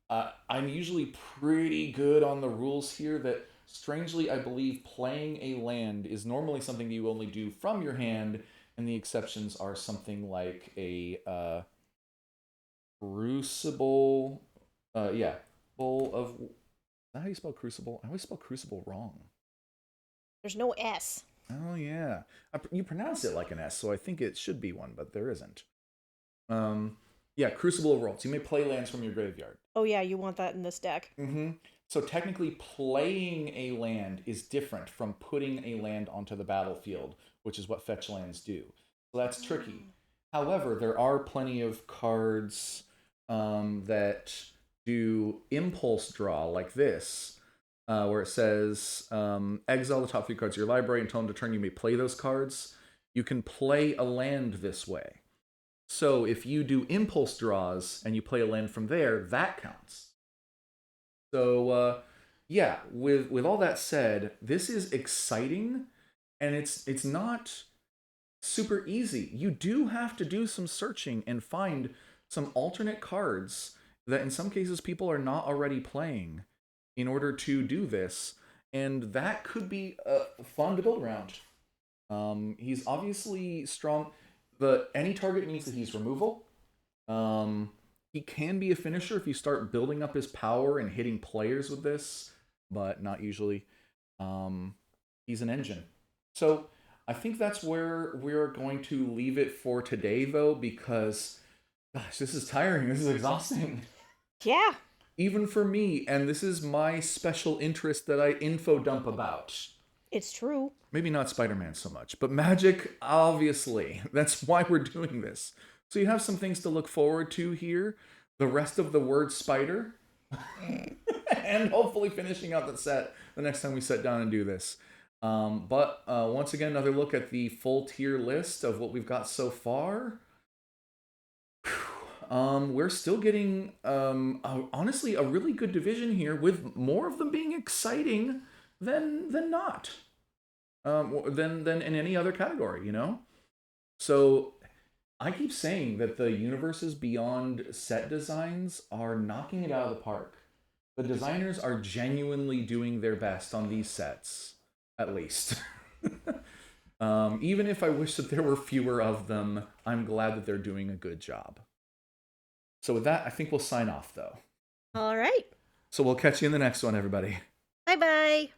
I'm usually pretty good on the rules here that, strangely, I believe playing a land is normally something you only do from your hand, and the exceptions are something like a Crucible. Yeah, Bowl of. Is that how you spell Crucible? I always spell Crucible wrong. There's no S. Oh, yeah. You pronounce it like an S, so I think it should be one, but there isn't. Yeah, Crucible of Worlds. You may play lands from your graveyard. Oh yeah, you want that in this deck. So technically, playing a land is different from putting a land onto the battlefield, which is what fetch lands do. So that's tricky. However, there are plenty of cards that do impulse draw, like this, where it says, exile the top 3 cards of your library until end of turn you may play those cards. You can play a land this way. So if you do impulse draws and you play a land from there, that counts. So yeah, with all that said, this is exciting, and it's not super easy. You do have to do some searching and find some alternate cards that in some cases people are not already playing in order to do this, and that could be fun to build around. He's obviously strong. Any target means that he's removal. He can be a finisher if you start building up his power and hitting players with this, but not usually. He's an engine. So I think that's where we're going to leave it for today, though, because, gosh, this is tiring. This is exhausting. Yeah. Even for me, and this is my special interest that I info dump about. It's true. Maybe not Spider-Man so much, but Magic, obviously. That's why we're doing this. So you have some things to look forward to here. The rest of the word spider. And hopefully finishing out the set the next time we sit down and do this. But once again, another look at the full tier list of what we've got so far. We're still getting, honestly, a really good division here, with more of them being exciting than not. Than in any other category, So I keep saying that the universes beyond set designs are knocking it out of the park. The designers are genuinely doing their best on these sets, at least. Even if I wish that there were fewer of them, I'm glad that they're doing a good job. So with that, I think we'll sign off though. All right. So we'll catch you in the next one, everybody. Bye bye.